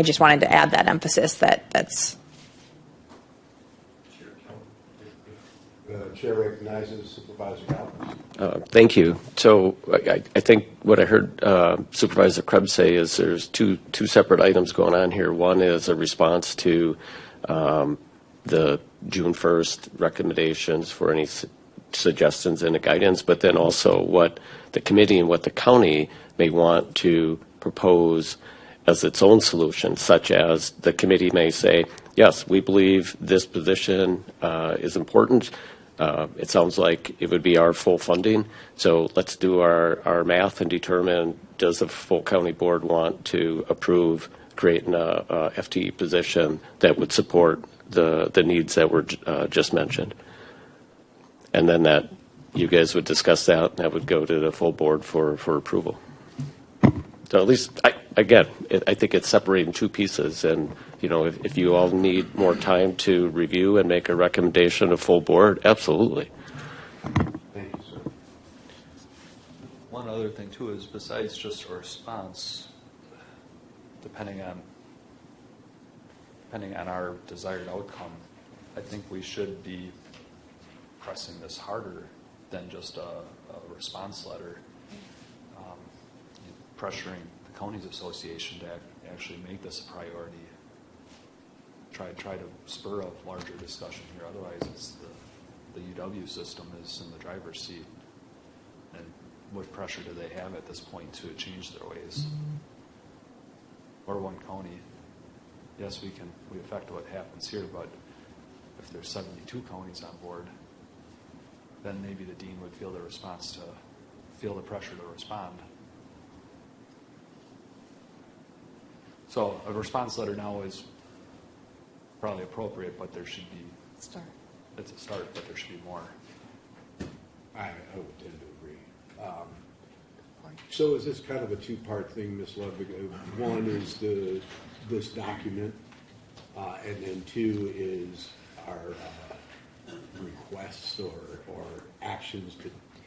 just wanted to add that emphasis that's. The chair recognizes Supervisor Galvin. Thank you. So I think what I heard Supervisor Krebs say is there's two separate items going on here. One is a response to the June 1st recommendations for any suggestions and guidance, but then also what the committee and what the county may want to propose as its own solution, such as the committee may say, yes, we believe this position is important. It sounds like it would be our full funding. So let's do our math and determine, does the full county board want to approve creating a FTE position that would support the needs that were just mentioned? And then that you guys would discuss that, and that would go to the full board for approval. So at least, I think it's separating two pieces. And, if you all need more time to review and make a recommendation to full board, absolutely. Thank you, sir. One other thing, too, is besides just a response, depending on our desired outcome, I think we should be pressing this harder than just a response letter. Pressuring the counties association to actually make this a priority. Try to spur a larger discussion here. Otherwise, it's the UW system is in the driver's seat. And what pressure do they have at this point to change their ways? Or one county. Yes, we affect what happens here, but if there's 72 counties on board, then maybe the dean would feel the pressure to respond. So a response letter now is probably appropriate, but there should be. Start. It's a start, but there should be more. I would tend to agree. So is this kind of a two-part thing, Ms. Ludwig? One is this document, and then two is our requests or actions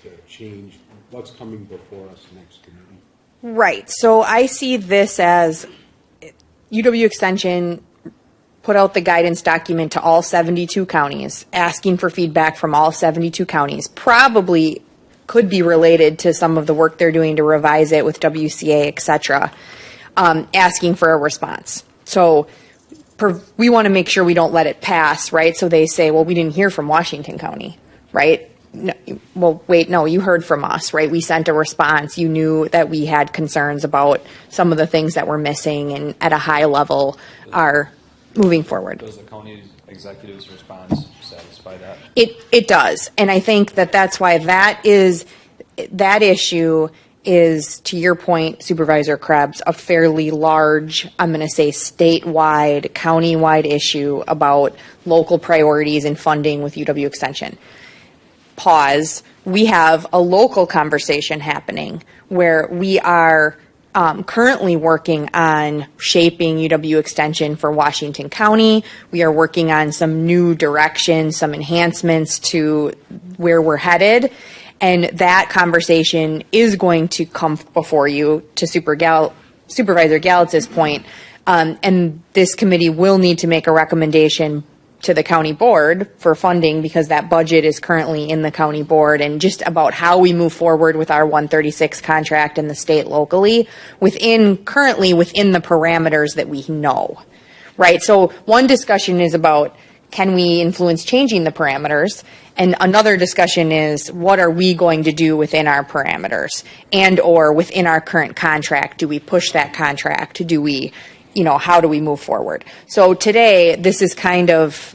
to change what's coming before us next committee? Right. So I see this as UW Extension put out the guidance document to all 72 counties, asking for feedback from all 72 counties. Probably could be related to some of the work they're doing to revise it with WCA, et cetera, asking for a response. So we want to make sure we don't let it pass, right? So they say, well, we didn't hear from Washington County, right? No, well, wait, no, you heard from us, right? We sent a response. You knew that we had concerns about some of the things that were missing and at a high level are moving forward. Does the county executive's response satisfy that? It does. And I think that that's why that issue is, to your point, Supervisor Krebs, a fairly large, I'm going to say statewide, countywide issue about local priorities and funding with UW Extension. Pause. We have a local conversation happening where we are currently working on shaping UW Extension for Washington County. We are working on some new directions, some enhancements to where we're headed. And that conversation is going to come before you, to Supervisor Gallitz's point. And this committee will need to make a recommendation to the county board for funding, because that budget is currently in the county board, and just about how we move forward with our 136 contract in the state locally currently within the parameters that we know, right? So one discussion is about, can we influence changing the parameters? And another discussion is, what are we going to do within our parameters and or within our current contract? Do we push that contract? Do we, how do we move forward? So today, this is kind of,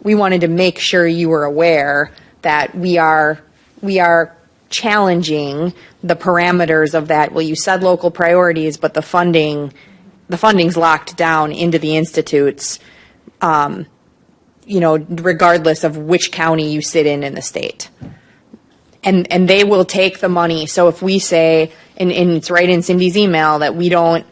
we wanted to make sure you were aware that we are challenging the parameters of that. Well, you said local priorities, but the funding's locked down into the institutes, regardless of which county you sit in the state. And they will take the money. So if we say, and it's right in Cindy's email, that we don't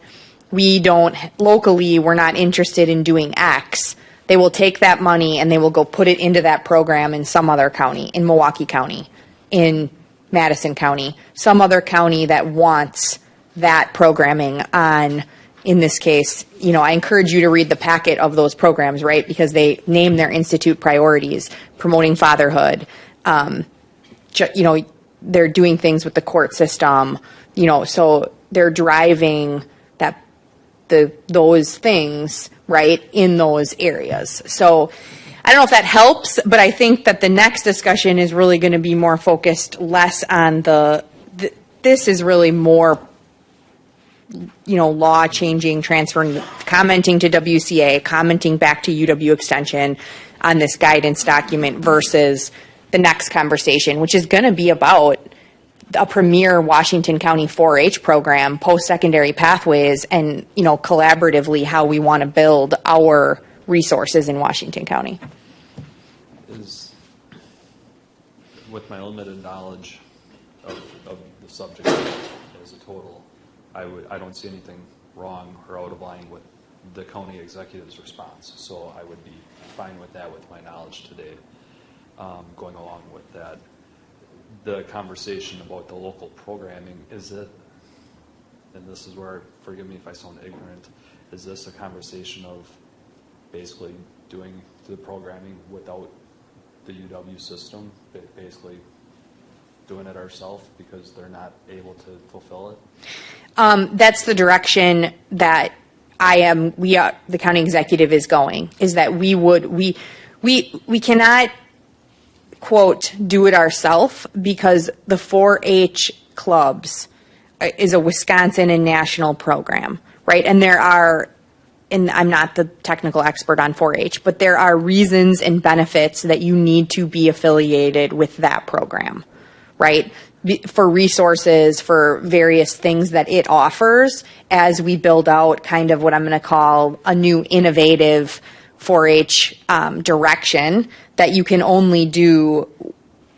locally, we're not interested in doing X, they will take that money and they will go put it into that program in some other county, in Milwaukee County, in Madison County, some other county that wants that programming on. In this case, I encourage you to read the packet of those programs, right? Because they name their institute priorities, promoting fatherhood. They're doing things with the court system, so they're driving those things, right, in those areas. So I don't know if that helps, but I think that the next discussion is really going to be more focused less on this is really more law changing, transferring, commenting to WCA, commenting back to UW Extension on this guidance document versus the next conversation, which is going to be about a premier Washington County 4-H program, post-secondary pathways, and, collaboratively how we want to build our resources in Washington County. With my limited knowledge of the subject as a total, I don't see anything wrong or out of line with the county executive's response. So I would be fine with that with my knowledge today. Going along with that, the conversation about the local programming, is it, and this is where, forgive me if I sound ignorant, is this a conversation of basically doing the programming without the UW system, basically doing it ourselves because they're not able to fulfill it? That's the direction that the county executive is going, is that we cannot, quote, do it ourselves, because the 4-H clubs is a Wisconsin and national program, right? And and I'm not the technical expert on 4-H, but there are reasons and benefits that you need to be affiliated with that program, right? For resources, for various things that it offers, as we build out kind of what I'm going to call a new innovative 4-H direction that you can only do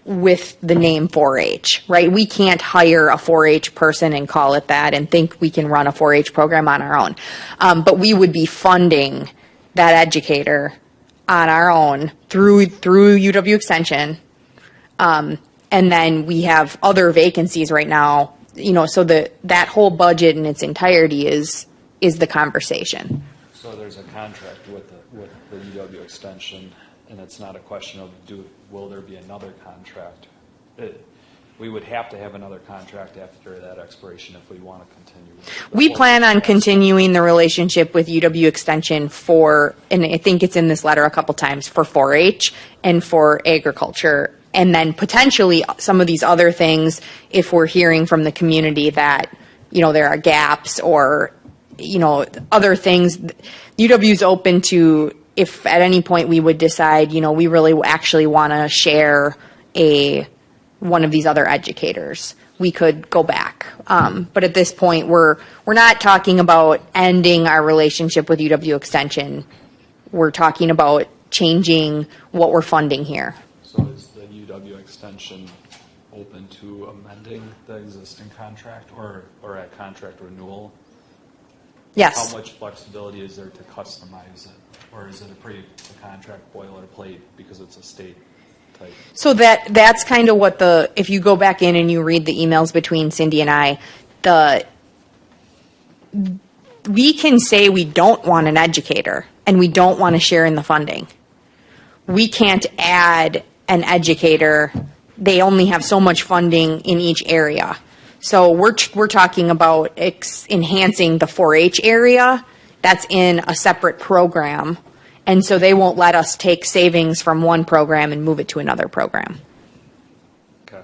with the name 4-H, right? We can't hire a 4-H person and call it that and think we can run a 4-H program on our own. But we would be funding that educator on our own through UW Extension. And then we have other vacancies right now, so that whole budget in its entirety is the conversation. So there's a contract with the UW Extension, and it's not a question of will there be another contract. we would have to have another contract after that expiration if we want to continue. We plan on continuing the relationship with UW Extension for, and I think it's in this letter a couple times, for 4-H and for agriculture. And then potentially some of these other things, if we're hearing from the community that, there are gaps or, other things, UW's open to, if at any point we would decide, we really actually want to share one of these other educators, we could go back. But at this point, we're not talking about ending our relationship with UW Extension. We're talking about changing what we're funding here. So is the UW Extension open to amending the existing contract or at contract renewal? Yes. How much flexibility is there to customize it? Or is it a contract boilerplate because it's a state type? So that's kind of what if you go back in and you read the emails between Cindy and I, we can say we don't want an educator and we don't want to share in the funding. We can't add an educator. They only have so much funding in each area. So we're talking about enhancing the 4-H area. That's in a separate program. And so they won't let us take savings from one program and move it to another program. Okay.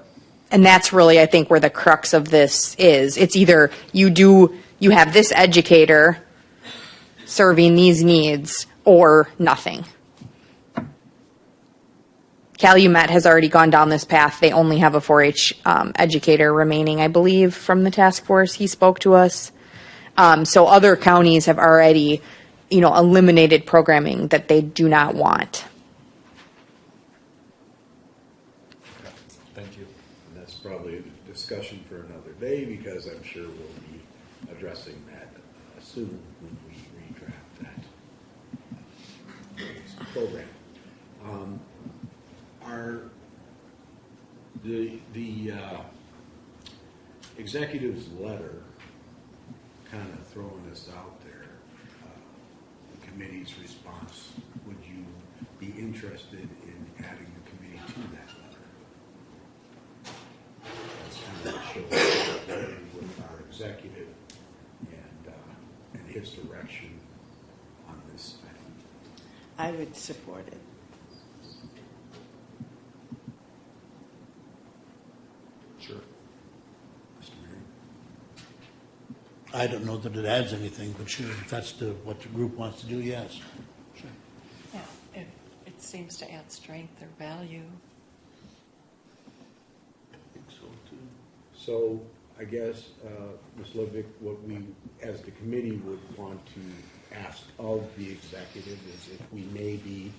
And that's really, I think, where the crux of this is. It's either you have this educator serving these needs or nothing. Calumet has already gone down this path. They only have a 4-H educator remaining, I believe, from the task force. He spoke to us. So other counties have already, eliminated programming that they do not want. Thank you. And that's probably a discussion for another day because I'm sure we'll be addressing that soon when we redraft that program. The executive's letter kind of throwing this out there, the committee's response, would you be interested in adding the committee to that letter? That's kind of a show with our executive and his direction on this item. I would support it. Sure. Mr. Mayor? I don't know that it adds anything, but sure, if that's what the group wants to do, yes. Sure. Yeah, it seems to add strength or value. I think so too. So I guess, Ms. Ludwig, what we, as the committee, would want to ask of the executive is if we may be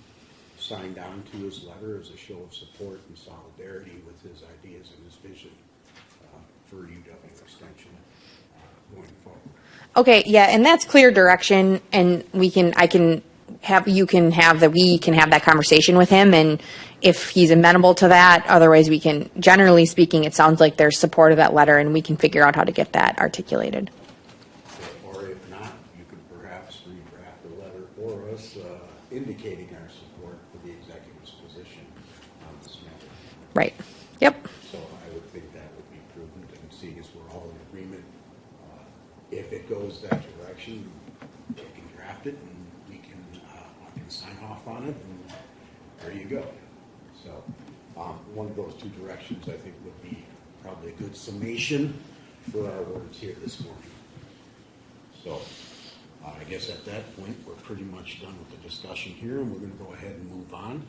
signed on to his letter as a show of support and solidarity with his ideas and his vision for UW Extension going forward. Okay, yeah, and that's clear direction, and we can have that conversation with him, and if he's amenable to that, otherwise we can, generally speaking, it sounds like there's support of that letter, and we can figure out how to get that articulated. Or if not, you could perhaps redraft a letter for us indicating our support for the executive's position on this matter. Right. Yep. So I would think that would be prudent, and seeing as we're all in agreement, if it goes that direction, we can draft it and I can sign off on it, and there you go. So one of those two directions I think would be probably a good summation for our words here this morning. So I guess at that point we're pretty much done with the discussion here, and we're going to go ahead and move on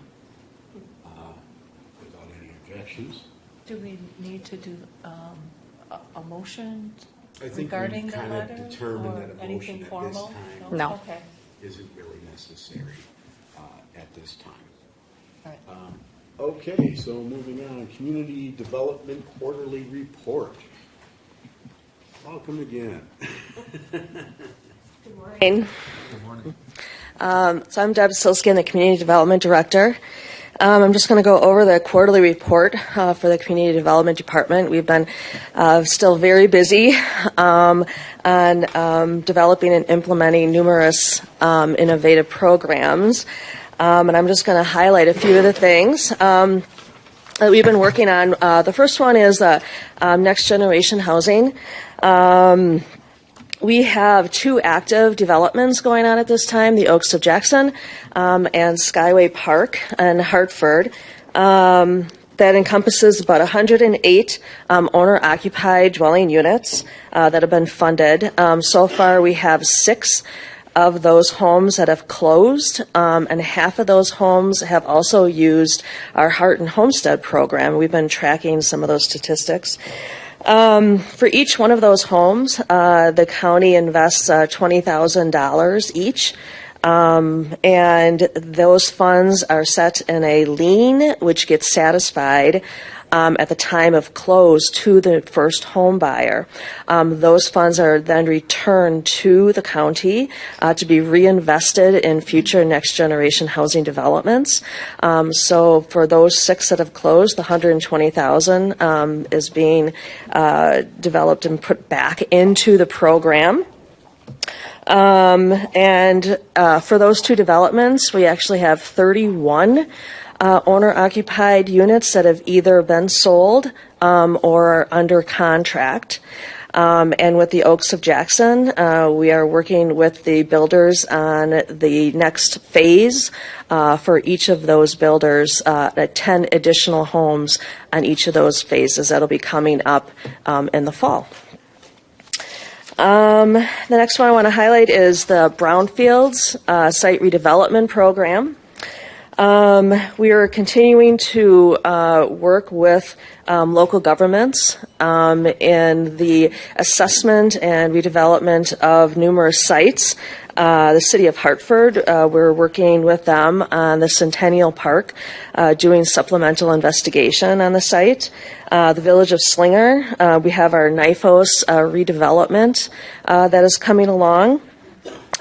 without any objections. Do we need to do a motion I think regarding we've the kind letter? of determined or that a anything motion at formal? this time No. Okay. isn't really necessary at this time. All right. Okay, so moving on, Community Development Quarterly Report. Welcome again. Good morning. So I'm Deb Silskin, the Community Development Director. I'm just going to go over the quarterly report for the Community Development Department. We've been still very busy on developing and implementing numerous innovative programs. And I'm just going to highlight a few of the things. that we've been working on. The first one is next generation housing. We have 2 active developments going on at this time, the Oaks of Jackson and Skyway Park in Hartford. That encompasses about 108 owner-occupied dwelling units that have been funded. So far, we have 6 of those homes that have closed, and half of those homes have also used our Heart and Homestead program. We've been tracking some of those statistics. For each one of those homes, the county invests $20,000 each. And those funds are set in a lien, which gets satisfied at the time of close to the first home buyer. Those funds are then returned to the county to be reinvested in future next generation housing developments. So for those 6 that have closed, the $120,000 is being developed and put back into the program. And for those 2 developments, we actually have 31 owner-occupied units that have either been sold or are under contract. And with the Oaks of Jackson, we are working with the builders on the next phase for each of those builders, 10 additional homes on each of those phases that'll be coming up in the fall. The next one I want to highlight is the Brownfields Site Redevelopment Program. We are continuing to work with local governments in the assessment and redevelopment of numerous sites. The City of Hartford, we're working with them on the Centennial Park, doing supplemental investigation on the site. The Village of Slinger, we have our NIFOS redevelopment that is coming along.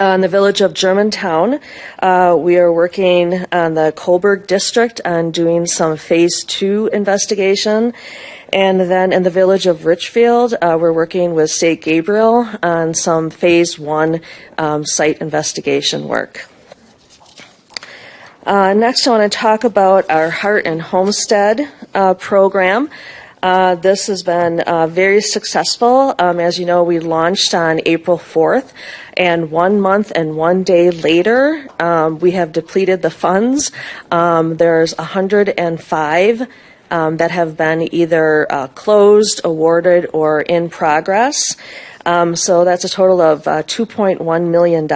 In the Village of Germantown, we are working on the Colberg District on doing some Phase 2 investigation. And then in the Village of Richfield, we're working with St. Gabriel on some Phase 1 site investigation work. Next, I want to talk about our Heart and Homestead program. This has been very successful. As you know, we launched on April 4th, and 1 month and 1 day later, we have depleted the funds. There's 105 that have been either closed, awarded, or in progress. So that's a total of $2.1 million.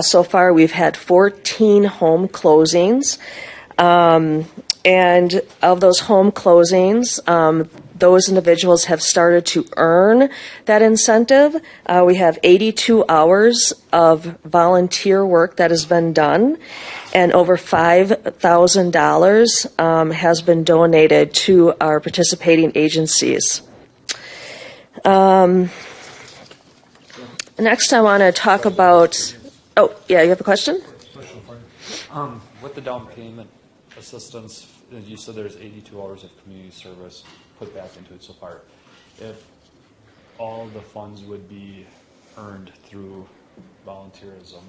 So far, we've had 14 home closings. And of those home closings, those individuals have started to earn that incentive. We have 82 hours of volunteer work that has been done, and over $5,000 has been donated to our participating agencies. Next, I want to talk about. Oh, yeah, you have a question? With the down payment assistance, you said there's 82 hours of community service put back into it so far. If all the funds would be earned through volunteerism,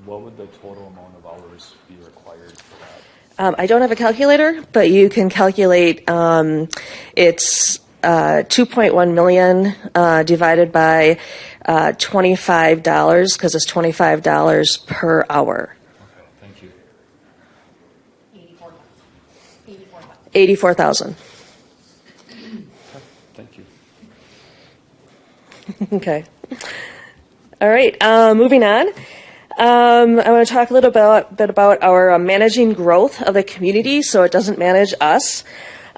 what would the total amount of hours be required for that? I don't have a calculator, but you can calculate it's 2.1 million divided by $25 because it's $25 per hour. 84,000. Thank you. Okay. All right. Moving on. I want to talk a little bit about our managing growth of the community so it doesn't manage us.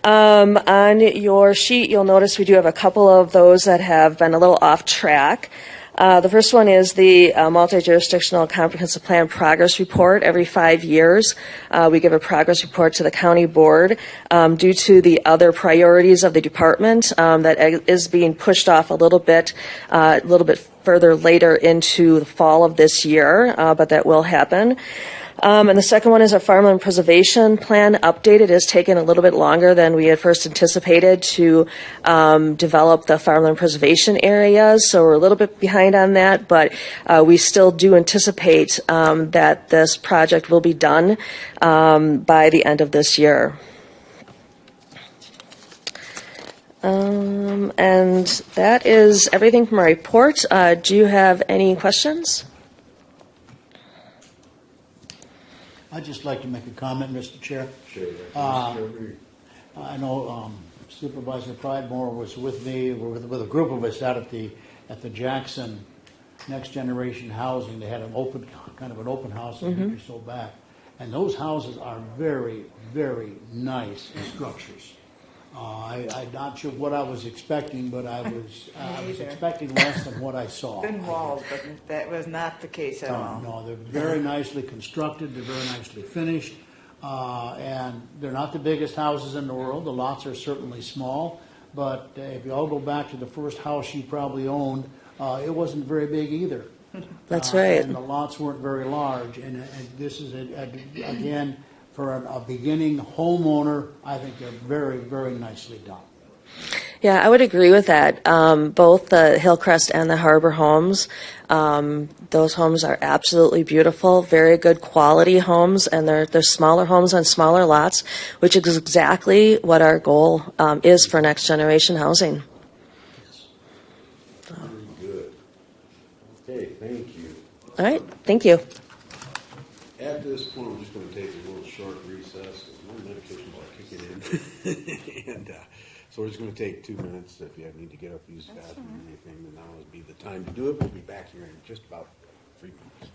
On your sheet, you'll notice we do have a couple of those that have been a little off track. The first one is the Multi-Jurisdictional Comprehensive Plan Progress Report. Every 5 years, we give a progress report to the county board due to the other priorities of the department that is being pushed off a little bit further later into the fall of this year, but that will happen. And the second one is our farmland preservation plan update. It has taken a little bit longer than we had first anticipated to develop the farmland preservation areas, so we're a little bit behind on that, but we still do anticipate that this project will be done by the end of this year. And that is everything from our report. Do you have any questions? I'd just like to make a comment, Mr. Chair. Sure. I know Supervisor Pridemore was with me, with a group of us out at the Jackson Next Generation Housing. They had an open house a week or so back. And those houses are very, very nice structures. I'm not sure what I was expecting, but I was expecting less than what I saw. Thin walls, but that was not the case at all. No, they're very nicely constructed, they're very nicely finished, and they're not the biggest houses in the world. The lots are certainly small, but if you all go back to the first house you probably owned, it wasn't very big either. That's right. And the lots weren't very large, and this is, again, for a beginning homeowner, I think they're very, very nicely done. Yeah, I would agree with that. Both the Hillcrest and the Harbor homes, those homes are absolutely beautiful, very good quality homes, and they're smaller homes on smaller lots, which is exactly what our goal is for next generation housing. Very good. Okay, thank you. All right, thank you. At this point, we're just going to take a little short recess. My medication will kick it in. And so we're just going to take 2 minutes. If you need to get up, use the bathroom or anything, then now would be the time to do it. We'll be back here in just about 3 minutes.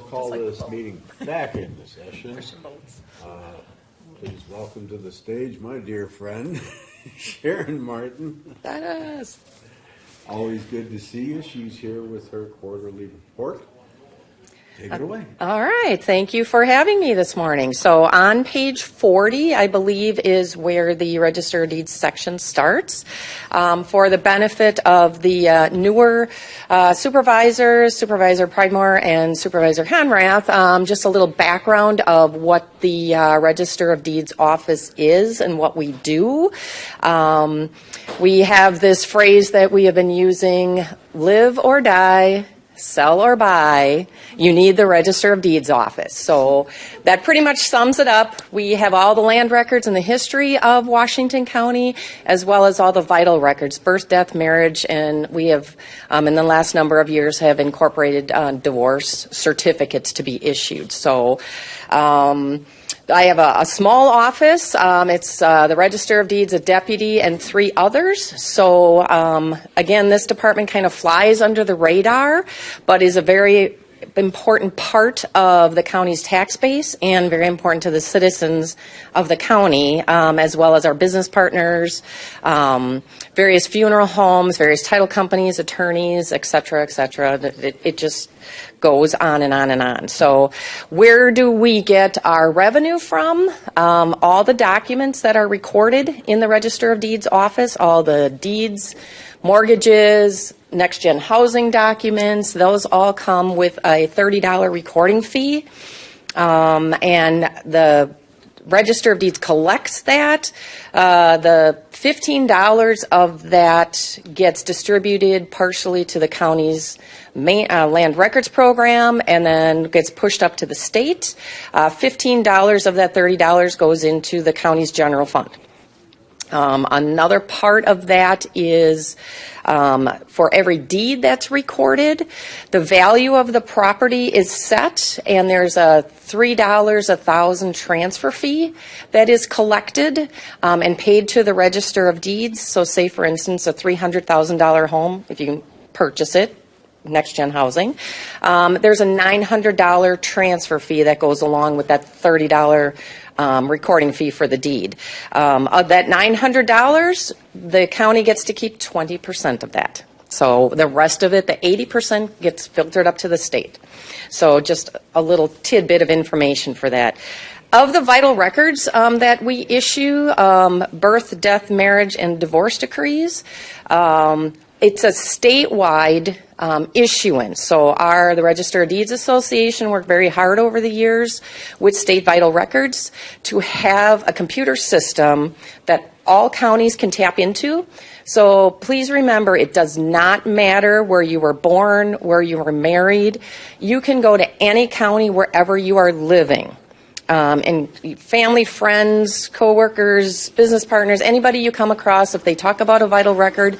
call this meeting back into session. Please welcome to the stage my dear friend, Sharon Martin. That is. Always good to see you. She's here with her quarterly report. Take it away. All right. Thank you for having me this morning. So on page 40, I believe, is where the Register of Deeds section starts. For the benefit of the newer supervisors, Supervisor Pridemore and Supervisor Conrath, just a little background of what the Register of Deeds office is and what we do. We have this phrase that we have been using, live or die, sell or buy, you need the Register of Deeds office. So that pretty much sums it up. We have all the land records and the history of Washington County, as well as all the vital records, birth, death, marriage, and we have, in the last number of years, have incorporated divorce certificates to be issued. So I have a small office. It's the Register of Deeds, a deputy, and 3 others. So again, this department kind of flies under the radar, but is a very important part of the county's tax base and very important to the citizens of the county, as well as our business partners, various funeral homes, various title companies, attorneys, et cetera, et cetera. It just goes on and on and on. So where do we get our revenue from? All the documents that are recorded in the Register of Deeds office, all the deeds, mortgages, next-gen housing documents, those all come with a $30 recording fee. And the Register of Deeds collects that. The $15 of that gets distributed partially to the county's land records program and then gets pushed up to the state. $15 of that $30 goes into the county's general fund. Another part of that is for every deed that's recorded, the value of the property is set, and there's a $3 a thousand transfer fee that is collected and paid to the Register of Deeds. So say, for instance, a $300,000 home, if you purchase it, next-gen housing, there's a $900 transfer fee that goes along with that $30 recording fee for the deed. Of that $900, the county gets to keep 20% of that. So the rest of it, the 80%, gets filtered up to the state. So just a little tidbit of information for that. Of the vital records that we issue, birth, death, marriage, and divorce decrees, it's a statewide issuance. So the Register of Deeds Association worked very hard over the years with state vital records to have a computer system that all counties can tap into. So please remember, it does not matter where you were born, where you were married. You can go to any county wherever you are living. And family, friends, coworkers, business partners, anybody you come across, if they talk about a vital record,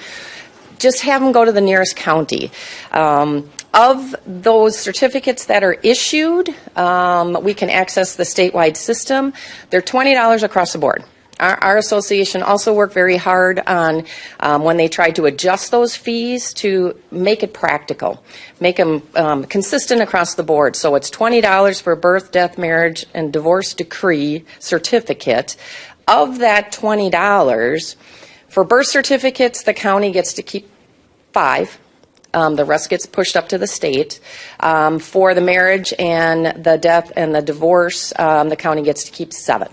just have them go to the nearest county. Of those certificates that are issued, we can access the statewide system. They're $20 across the board. Our association also worked very hard on when they tried to adjust those fees to make it practical, make them consistent across the board. So it's $20 for birth, death, marriage, and divorce decree certificate. Of that $20, for birth certificates, the county gets to keep 5. The rest gets pushed up to the state. For the marriage and the death and the divorce, the county gets to keep 7.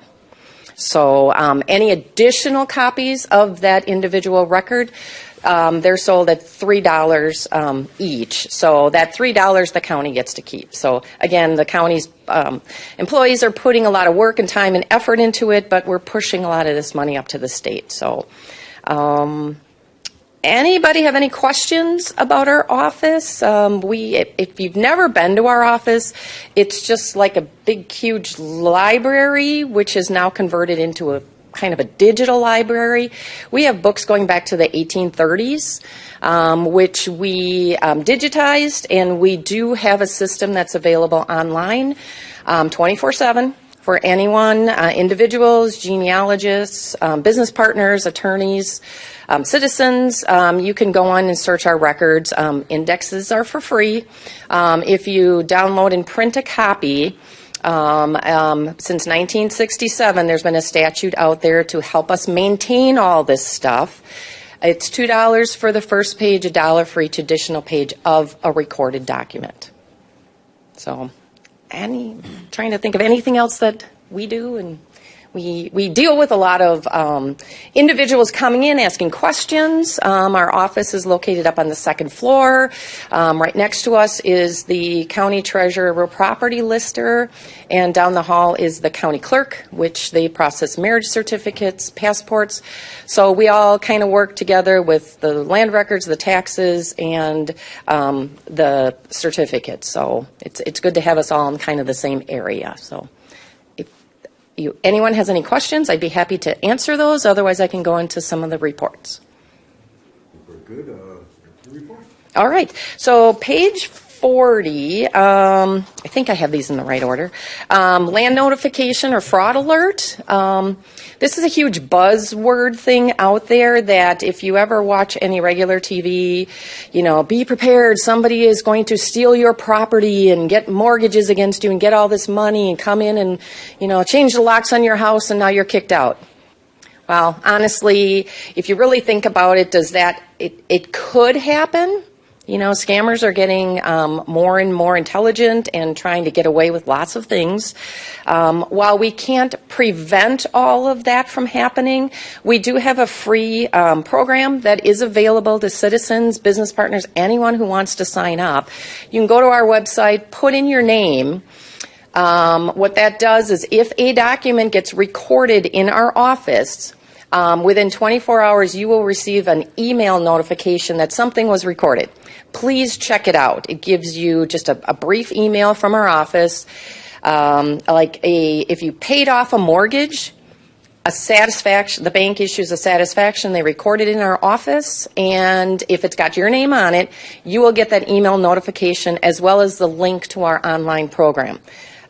So any additional copies of that individual record, they're sold at $3 each. So that $3 the county gets to keep. So again, the county's employees are putting a lot of work and time and effort into it, but we're pushing a lot of this money up to the state. So anybody have any questions about our office? If you've never been to our office, it's just like a big, huge library, which is now converted into a kind of a digital library. We have books going back to the 1830s, which we digitized, and we do have a system that's available online 24/7. for anyone, individuals, genealogists, business partners, attorneys, citizens. You can go on and search our records. Indexes are for free. If you download and print a copy, since 1967, there's been a statute out there to help us maintain all this stuff. It's $2 for the first page, $1 for each additional page of a recorded document. So, trying to think of anything else that we do, and we deal with a lot of individuals coming in asking questions. Our office is located up on the second floor. Right next to us is the county treasurer real property lister, and down the hall is the county clerk, which they process marriage certificates, passports. So we all kind of work together with the land records, the taxes, and the certificates. So it's good to have us all in kind of the same area. So. Anyone has any questions, I'd be happy to answer those. Otherwise, I can go into some of the reports. We're good. Report. All right. So page 40, I think I have these in the right order. Land notification or fraud alert. This is a huge buzzword thing out there that if you ever watch any regular TV, be prepared. Somebody is going to steal your property and get mortgages against you and get all this money and come in and, change the locks on your house and now you're kicked out. Well, honestly, if you really think about it, it could happen. Scammers are getting more and more intelligent and trying to get away with lots of things. While we can't prevent all of that from happening, we do have a free program that is available to citizens, business partners, anyone who wants to sign up. You can go to our website, put in your name. What that does is if a document gets recorded in our office, within 24 hours, you will receive an email notification that something was recorded. Please check it out. It gives you just a brief email from our office. If you paid off a mortgage, the bank issues a satisfaction. They record it in our office, and if it's got your name on it, you will get that email notification as well as the link to our online program.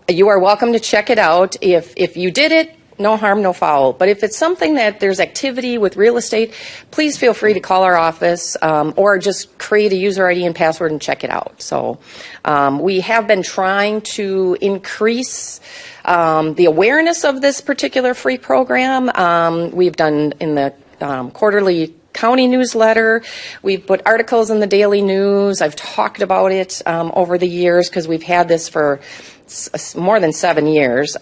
You are welcome to check it out. If you did it, no harm, no foul. But if it's something that there's activity with real estate, please feel free to call our office or just create a user ID and password and check it out. So we have been trying to increase the awareness of this particular free program. We've done in the quarterly county newsletter. We've put articles in the daily news. I've talked about it over the years because we've had this for more than 7 years.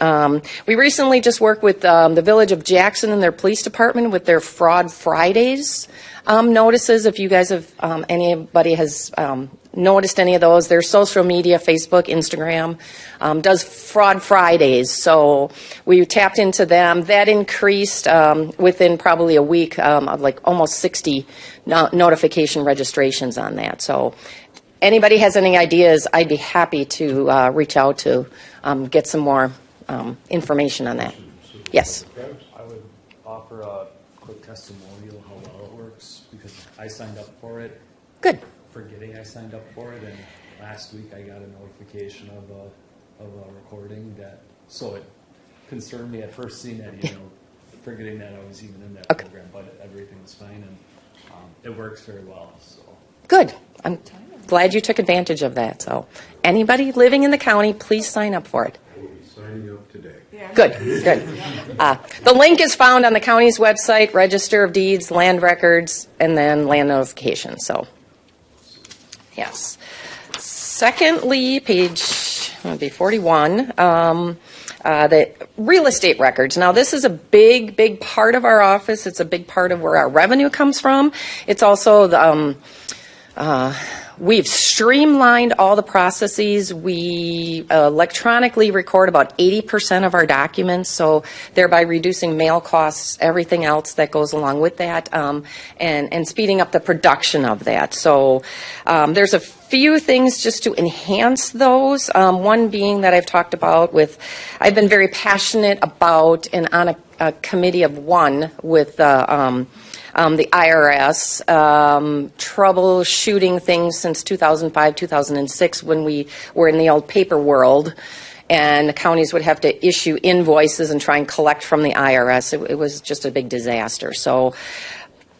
We recently just worked with the Village of Jackson and their police department with their Fraud Fridays notices. If you guys have, anybody has noticed any of those, their social media, Facebook, Instagram, does Fraud Fridays. So we tapped into them. That increased within probably a week of like almost 60 notification registrations on that. So anybody has any ideas, I'd be happy to reach out to get some more information on that. Yes? I would offer a quick testimonial how well it works because I signed up for it. Good. Forgetting I signed up for it, and last week I got a notification of a recording so it concerned me at first seeing that, forgetting that I was even in that program, but everything was fine, and it works very well. So. Good. I'm glad you took advantage of that. So anybody living in the county, please sign up for it. I will be signing up today. Good, good. The link is found on the county's website, Register of Deeds, Land Records, and then Land Notification. So, yes. Secondly, page 41, the real estate records. Now, this is a big, big part of our office. It's a big part of where our revenue comes from. It's also the we've streamlined all the processes. We electronically record about 80% of our documents, so thereby reducing mail costs, everything else that goes along with that, and speeding up the production of that. So there's a few things just to enhance those. One being that I've talked about I've been very passionate about and on a committee of one with the IRS, troubleshooting things since 2005, 2006 when we were in the old paper world. and the counties would have to issue invoices and try and collect from the IRS. It was just a big disaster. So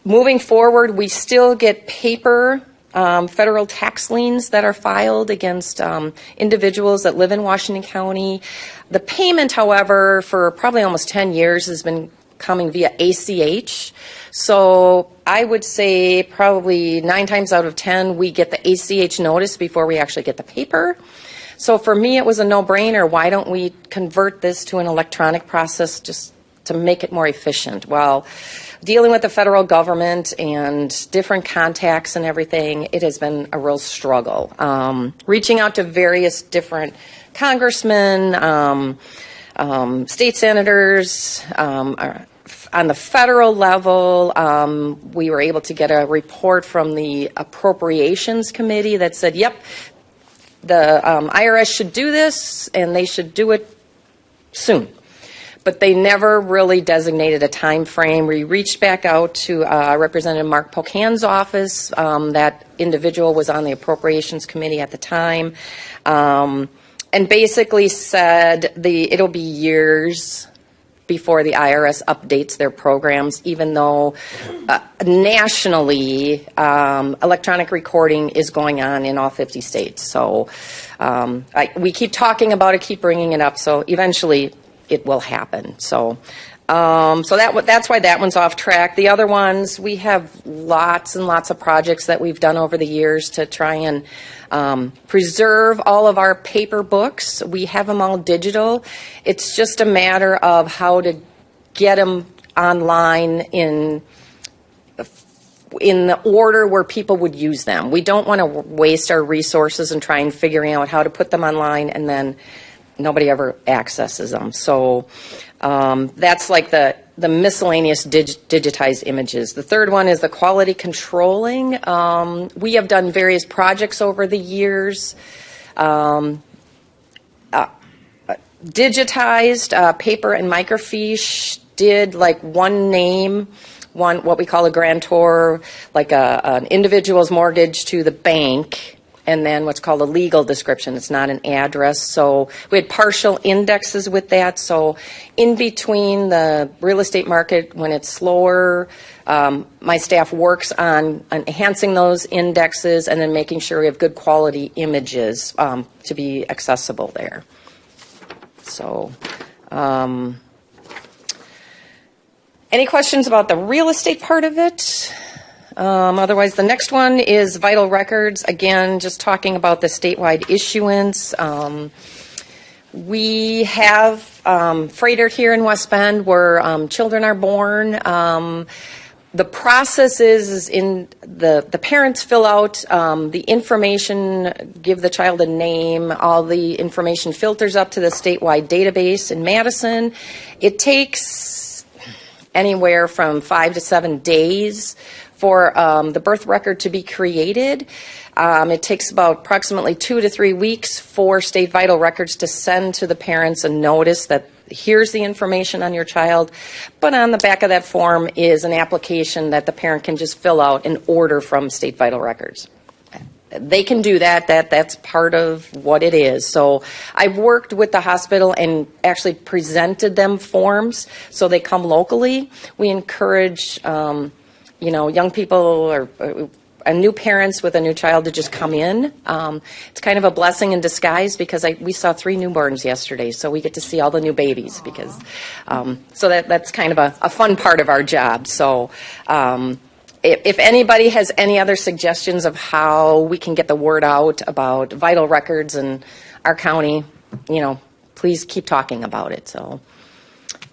moving forward, we still get paper federal tax liens that are filed against individuals that live in Washington County. The payment, however, for probably almost 10 years has been coming via ACH. So I would say probably 9 times out of 10, we get the ACH notice before we actually get the paper. So for me, it was a no-brainer. Why don't we convert this to an electronic process just to make it more efficient? Well, dealing with the federal government and different contacts and everything, it has been a real struggle. Reaching out to various different congressmen, state senators, on the federal level, we were able to get a report from the Appropriations Committee that said, yep, the IRS should do this, and they should do it soon. But they never really designated a time frame. We reached back out to Representative Mark Pocan's office. That individual was on the Appropriations Committee at the time, and basically said it'll be years before the IRS updates their programs, even though nationally electronic recording is going on in all 50 states. So we keep talking about it, keep bringing it up, so eventually it will happen. So that's why that one's off track. The other ones, we have lots and lots of projects that we've done over the years to try and preserve all of our paper books. We have them all digital. It's just a matter of how to get them online in the order where people would use them. We don't want to waste our resources and try and figuring out how to put them online and then nobody ever accesses them. So that's like the miscellaneous digitized images. The third one is the quality controlling. We have done various projects over the years. Digitized paper and microfiche, did like one name, what we call a grantor, like an individual's mortgage to the bank, and then what's called a legal description. It's not an address. So we had partial indexes with that. So in between the real estate market, when it's slower, my staff works on enhancing those indexes and then making sure we have good quality images to be accessible there. So any questions about the real estate part of it? Otherwise, the next one is vital records. Again, just talking about the statewide issuance. We have Freighter here in West Bend where children are born. The process is in the parents fill out the information, give the child a name, all the information filters up to the statewide database in Madison. It takes anywhere from 5 to 7 days for the birth record to be created. It takes about approximately 2 to 3 weeks for State Vital Records to send to the parents a notice that here's the information on your child. But on the back of that form is an application that the parent can just fill out and order from State Vital Records. They can do that. That's part of what it is. So I've worked with the hospital and actually presented them forms so they come locally. We encourage young people or new parents with a new child to just come in. It's kind of a blessing in disguise because we saw 3 newborns yesterday, so we get to see all the new babies because so that's kind of a fun part of our job. So if anybody has any other suggestions of how we can get the word out about vital records in our county, please keep talking about it. So.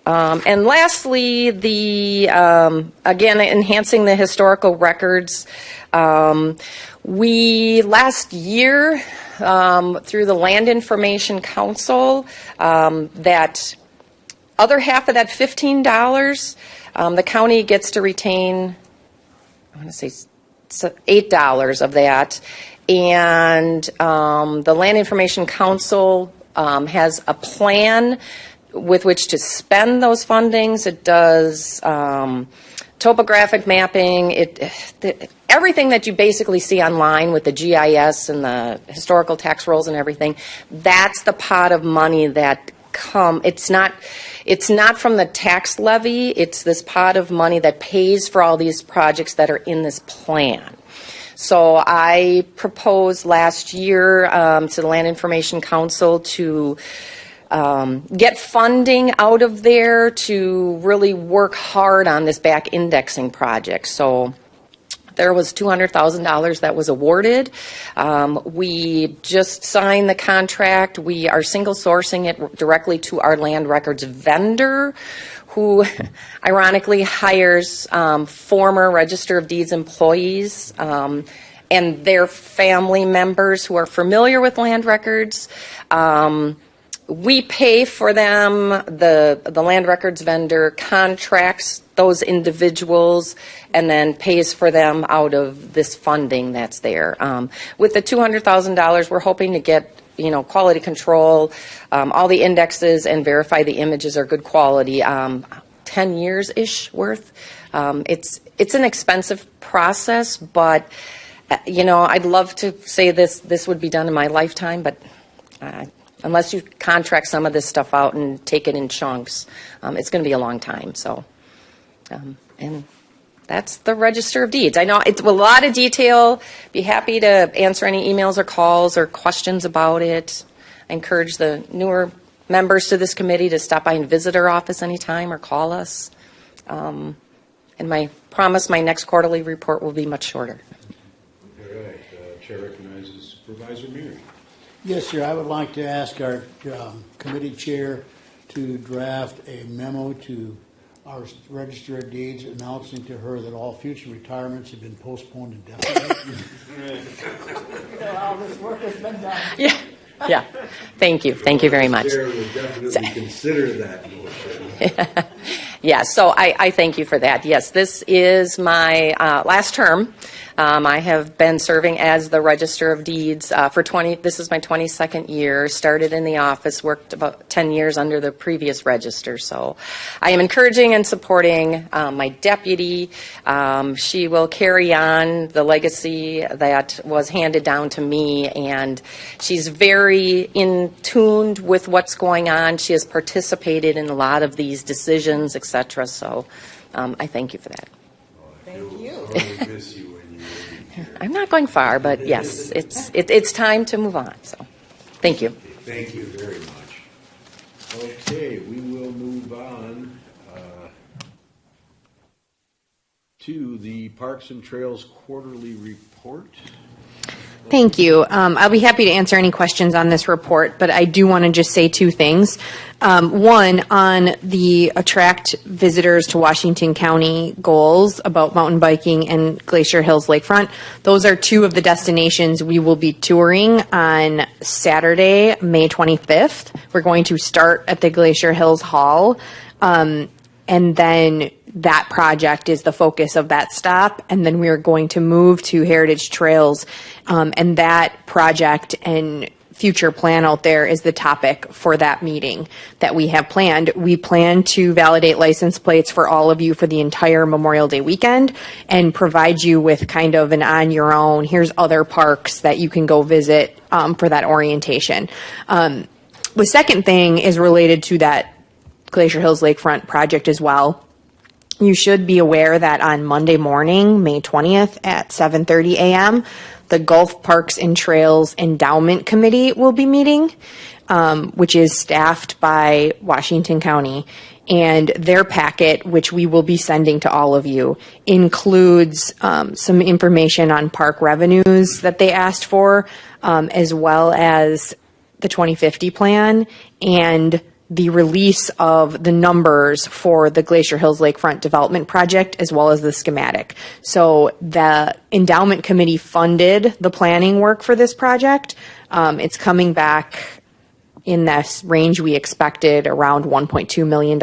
And lastly, again, enhancing the historical records. We last year, through the Land Information Council, that other half of that $15, the county gets to retain, I want to say $8 of that. And the Land Information Council has a plan with which to spend those fundings. It does topographic mapping, everything that you basically see online with the GIS and the historical tax rolls and everything, that's the pot of money that it's not from the tax levy, it's this pot of money that pays for all these projects that are in this plan. So I proposed last year to the Land Information Council to get funding out of there to really work hard on this back indexing project. So there was $200,000 that was awarded. We just signed the contract. We are single sourcing it directly to our land records vendor, who ironically hires former Register of Deeds employees and their family members who are familiar with land records. We pay for them. The land records vendor contracts those individuals and then pays for them out of this funding that's there. With the $200,000, we're hoping to get quality control, all the indexes, and verify the images are good quality. 10 years-ish worth. It's an expensive process, but I'd love to say this would be done in my lifetime, but unless you contract some of this stuff out and take it in chunks, it's going to be a long time. So, and that's the Register of Deeds. I know it's a lot of detail. Be happy to answer any emails or calls or questions about it. I encourage the newer members to this committee to stop by and visit our office anytime or call us. And my promise, my next quarterly report will be much shorter. All right. Chair recognizes Supervisor Meary. Yes, sir. I would like to ask our committee chair to draft a memo to our Register of Deeds announcing to her that all future retirements have been postponed indefinitely. All this work has been done. Yeah. Thank you very much. The chair would definitely consider that motion. Yeah, so I thank you for that. Yes, this is my last term. I have been serving as the Register of Deeds this is my 22nd year. Started in the office, worked about 10 years under the previous register. So I am encouraging and supporting my deputy. She will carry on the legacy that was handed down to me, and she's very in tune with what's going on. She has participated in a lot of these decisions, etc. So I thank you for that. Thank you. Miss you when you I'm not going far, but yes, it's time to move on. So, thank you. Thank you very much. Okay, we will move on to the Parks and Trails Quarterly Report. Thank you. I'll be happy to answer any questions on this report, but I do want to just say two things. One, on the attract visitors to Washington County goals about mountain biking and Glacier Hills Lakefront. Those are two of the destinations we will be touring on Saturday, May 25th. We're going to start at the Glacier Hills Hall, and then that project is the focus of that stop, and then we are going to move to Heritage Trails, and that project and future plan out there is the topic for that meeting that we have planned. We plan to validate license plates for all of you for the entire Memorial Day weekend and provide you with kind of an on your own, here's other parks that you can go visit for that orientation. The second thing is related to that Glacier Hills Lakefront project as well. You should be aware that on Monday morning, May 20th at 7:30 a.m., the Gulf Parks and Trails Endowment Committee will be meeting, which is staffed by Washington County. And their packet, which we will be sending to all of you, includes some information on park revenues that they asked for, as well as the 2050 plan and the release of the numbers for the Glacier Hills Lakefront Development Project, as well as the schematic. So the endowment committee funded the planning work for this project. It's coming back in this range we expected, around $1.2 million.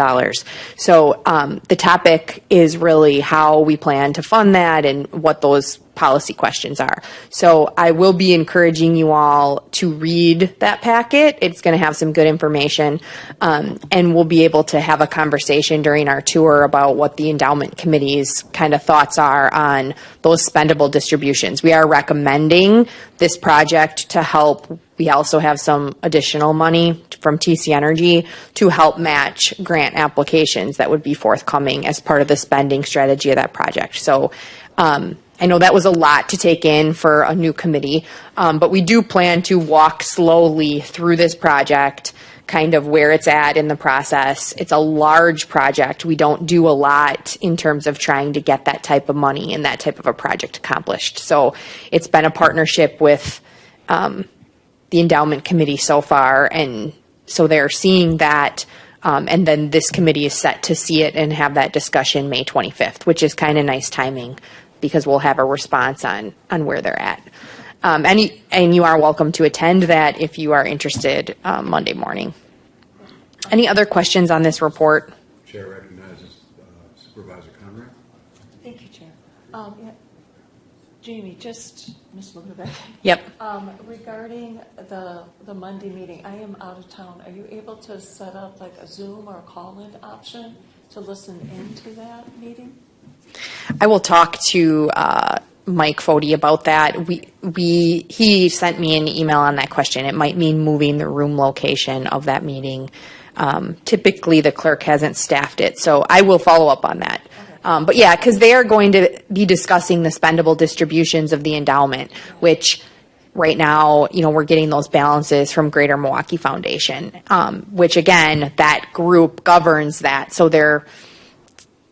So the topic is really how we plan to fund that and what those policy questions are. So I will be encouraging you all to read that packet. It's going to have some good information, and we'll be able to have a conversation during our tour about what the endowment committee's kind of thoughts are on those spendable distributions. We are recommending this project to help. We also have some additional money from TC Energy to help match grant applications that would be forthcoming as part of the spending strategy of that project. So I know that was a lot to take in for a new committee, but we do plan to walk slowly through this project, kind of where it's at in the process. It's a large project. We don't do a lot in terms of trying to get that type of money and that type of a project accomplished. So it's been a partnership with the endowment committee so far, and so they're seeing that, and then this committee is set to see it and have that discussion May 25th, which is kind of nice timing because we'll have a response on where they're at. And you are welcome to attend that if you are interested Monday morning. Any other questions on this report? Chair recognizes Supervisor Conrad. Thank you, Chair. Yeah. Jamie, just Ms. Ludovic. Yep. Regarding the Monday meeting, I am out of town. Are you able to set up like a Zoom or a call-in option to listen into that meeting? I will talk to Mike Fody about that. He sent me an email on that question. It might mean moving the room location of that meeting. Typically, the clerk hasn't staffed it, so I will follow up on that. But yeah, because they are going to be discussing the spendable distributions of the endowment, which right now, we're getting those balances from Greater Milwaukee Foundation, which again, that group governs that. So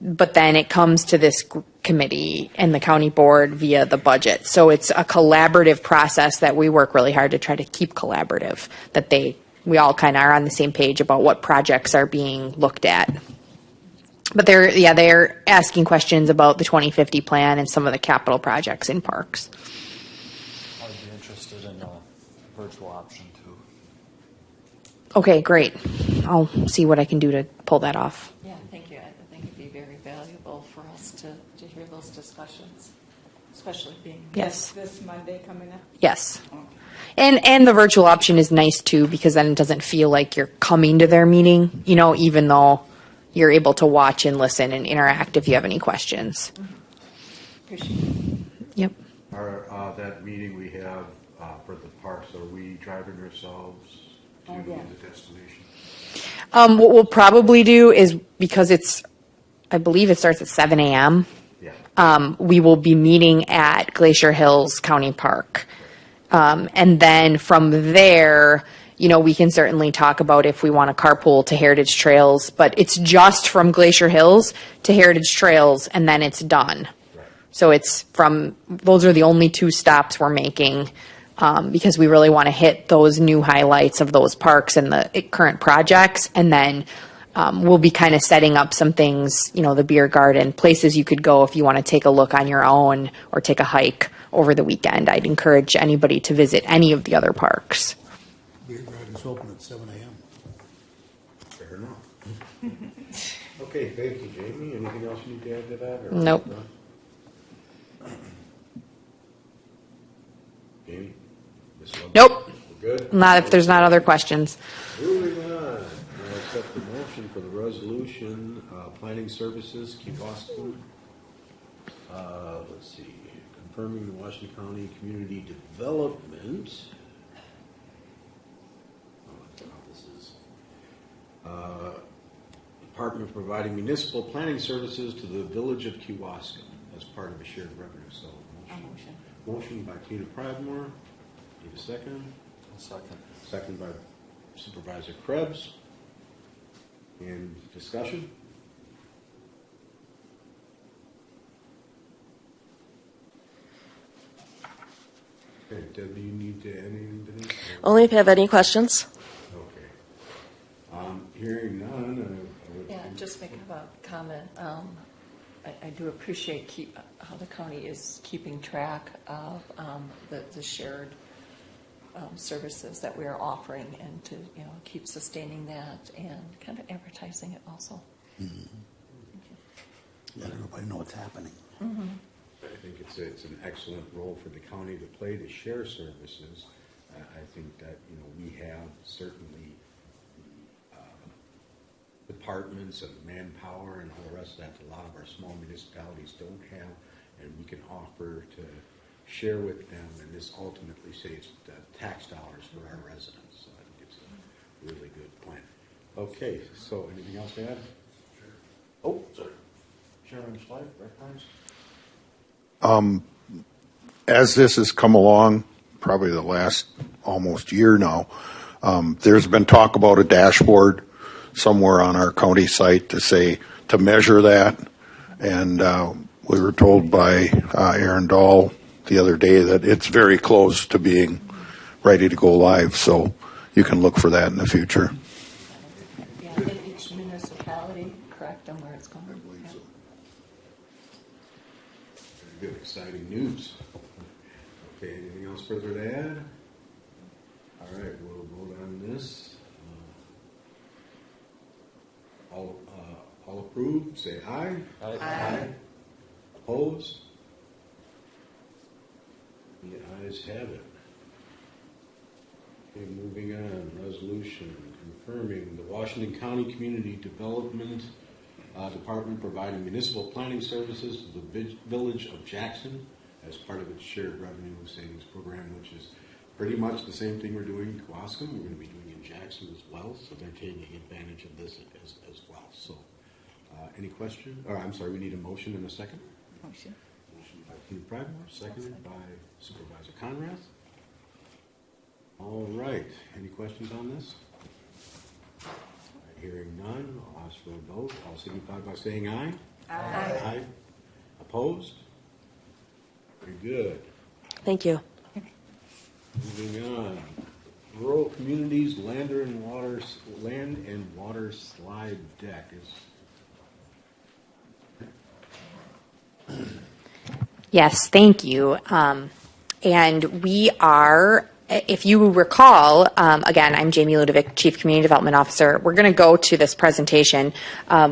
but then it comes to this committee and the county board via the budget. So it's a collaborative process that we work really hard to try to keep collaborative, that we all kind of are on the same page about what projects are being looked at. But they're asking questions about the 2050 plan and some of the capital projects in parks. I'd be interested in a virtual option too. Okay, great. I'll see what I can do to pull that off. Yeah, thank you. I think it'd be very valuable for us to hear those discussions, especially being Yes. This Monday coming up? Yes. And the virtual option is nice too, because then it doesn't feel like you're coming to their meeting, even though you're able to watch and listen and interact if you have any questions. Appreciate it. Yep. That meeting we have for the parks, are we driving ourselves to the destination? What we'll probably do is, because I believe it starts at 7 a.m., we will be meeting at Glacier Hills County Park. And then from there, we can certainly talk about if we want to carpool to Heritage Trails, but it's just from Glacier Hills to Heritage Trails, and then it's done. So those are the only two stops we're making, because we really want to hit those new highlights of those parks and the current projects. And then we'll be kind of setting up some things, the beer garden, places you could go if you want to take a look on your own or take a hike over the weekend. I'd encourage anybody to visit any of the other parks. Beer garden's open at 7 a.m. Fair enough. Okay, thank you, Jamie. Anything else you need to add to that? Nope. Jamie? Nope. We're good? Not if there's not other questions. Moving on. I'll accept the motion for the resolution, planning services, Kewaskum. Let's see, confirming the Washington County Community Development. Department of providing municipal planning services to the village of Kewaskum as part of a shared revenue. So motion by Tina Pradmore. Need a second? Second. Second by Supervisor Krebs. And discussion? Okay, Debbie, you need to add anything? Only if you have any questions. Okay. Hearing none, Just make a comment. I do appreciate how the county is keeping track of the shared services that we are offering, and to keep sustaining that and kind of advertising it also. Let everybody know what's happening. I think it's an excellent role for the county to play to share services. I think that, we have certainly departments and manpower and all the rest of that a lot of our small municipalities don't have, and we can offer to share with them, and this ultimately saves tax dollars for our residents. So I think it's a really good plan. Okay, so anything else to add? Sure. Oh, sorry. Chairman Schleif, recognized. As this has come along, probably the last almost year now, there's been talk about a dashboard somewhere on our county site to measure that. And we were told by Aaron Dahl the other day that it's very close to being ready to go live. So you can look for that in the future. Yeah, in each municipality, correct on where it's going. Yeah. Very good, exciting news. Okay, anything else further to add? All right, we'll vote on this. All approved, say aye. Aye. Aye. Opposed? The ayes have it. Okay, moving on, resolution confirming the Washington County Community Development Department providing municipal planning services to the Village of Jackson as part of its shared revenue savings program, which is pretty much the same thing we're doing in Kewaskum. We're going to be doing in Jackson as well, so they're taking advantage of this as well. So, any question? Or I'm sorry, we need a motion and a second. Motion. Motion by Dean Pridemore, seconded by Supervisor Conrath. All right. Any questions on this? All right, hearing none, I'll ask for a vote. All signify by saying aye. Aye. Aye. Opposed? Very good. Thank you. Moving on. Rural Communities Land and Water Slide Deck is. Yes, thank you. And we are, if you recall, again, I'm Jamie Ludovic, Chief Community Development Officer. We're going to go to this presentation.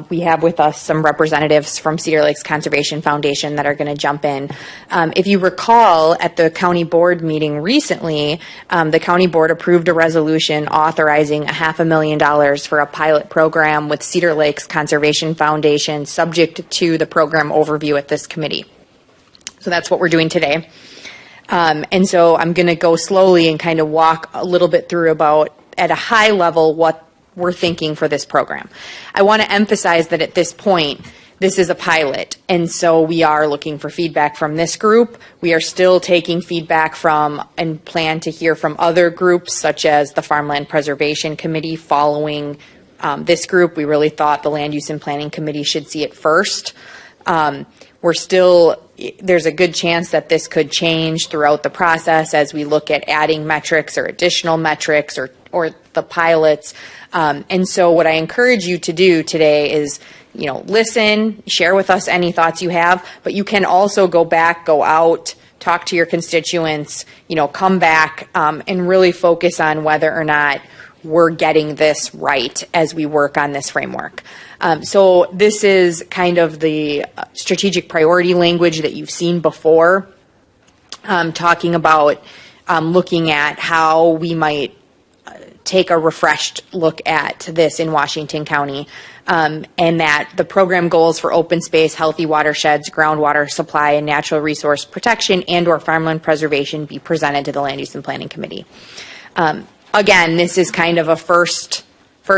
We have with us some representatives from Cedar Lakes Conservation Foundation that are going to jump in. If you recall, at the county board meeting recently, the county board approved a resolution authorizing $500,000 for a pilot program with Cedar Lakes Conservation Foundation, subject to the program overview at this committee. So that's what we're doing today. And so I'm going to go slowly and kind of walk a little bit through about, at a high level, what we're thinking for this program. I want to emphasize that at this point, this is a pilot, and so we are looking for feedback from this group. We are still taking feedback from and plan to hear from other groups, such as the Farmland Preservation Committee following this group. We really thought the Land Use and Planning Committee should see it first. There's a good chance that this could change throughout the process as we look at adding metrics or additional metrics or the pilots. And so what I encourage you to do today is, listen, share with us any thoughts you have, but you can also go back, go out, talk to your constituents, come back and really focus on whether or not we're getting this right as we work on this framework. So this is kind of the strategic priority language that you've seen before, talking about looking at how we might take a refreshed look at this in Washington County, and that the program goals for open space, healthy watersheds, groundwater supply, and natural resource protection and/or farmland preservation be presented to the Land Use and Planning Committee. Again, this is kind of a first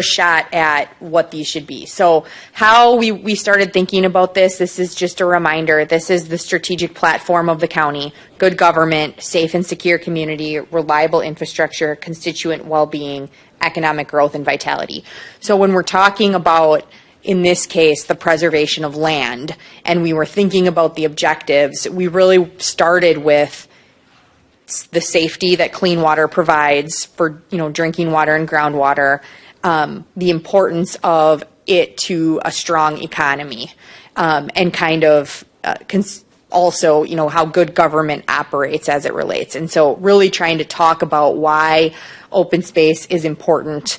shot at what these should be. So how we started thinking about this is just a reminder. This is the strategic platform of the county: good government, safe and secure community, reliable infrastructure, constituent well-being, economic growth, and vitality. So when we're talking about, in this case, the preservation of land, and we were thinking about the objectives, we really started with the safety that clean water provides for drinking water and groundwater, the importance of it to a strong economy, and kind of also how good government operates as it relates. And so really trying to talk about why open space is important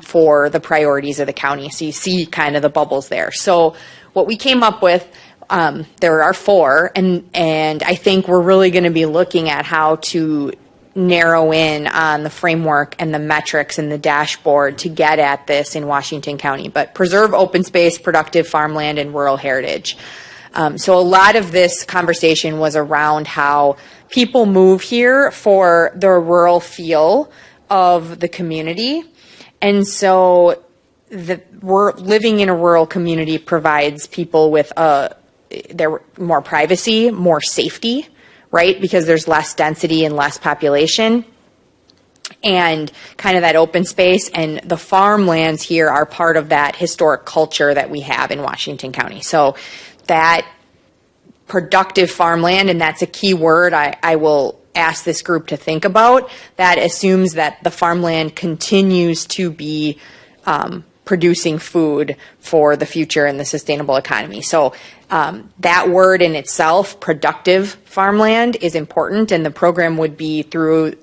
for the priorities of the county. So you see kind of the bubbles there. So what we came up with There are 4, and I think we're really going to be looking at how to narrow in on the framework and the metrics and the dashboard to get at this in Washington County. But preserve open space, productive farmland, and rural heritage. So a lot of this conversation was around how people move here for the rural feel of the community. And so living in a rural community provides people with more privacy, more safety, right? Because there's less density and less population, and kind of that open space. And the farmlands here are part of that historic culture that we have in Washington County. So that productive farmland, and that's a key word I will ask this group to think about, that assumes that the farmland continues to be producing food for the future and the sustainable economy. So that word in itself, productive farmland, is important, and the program would be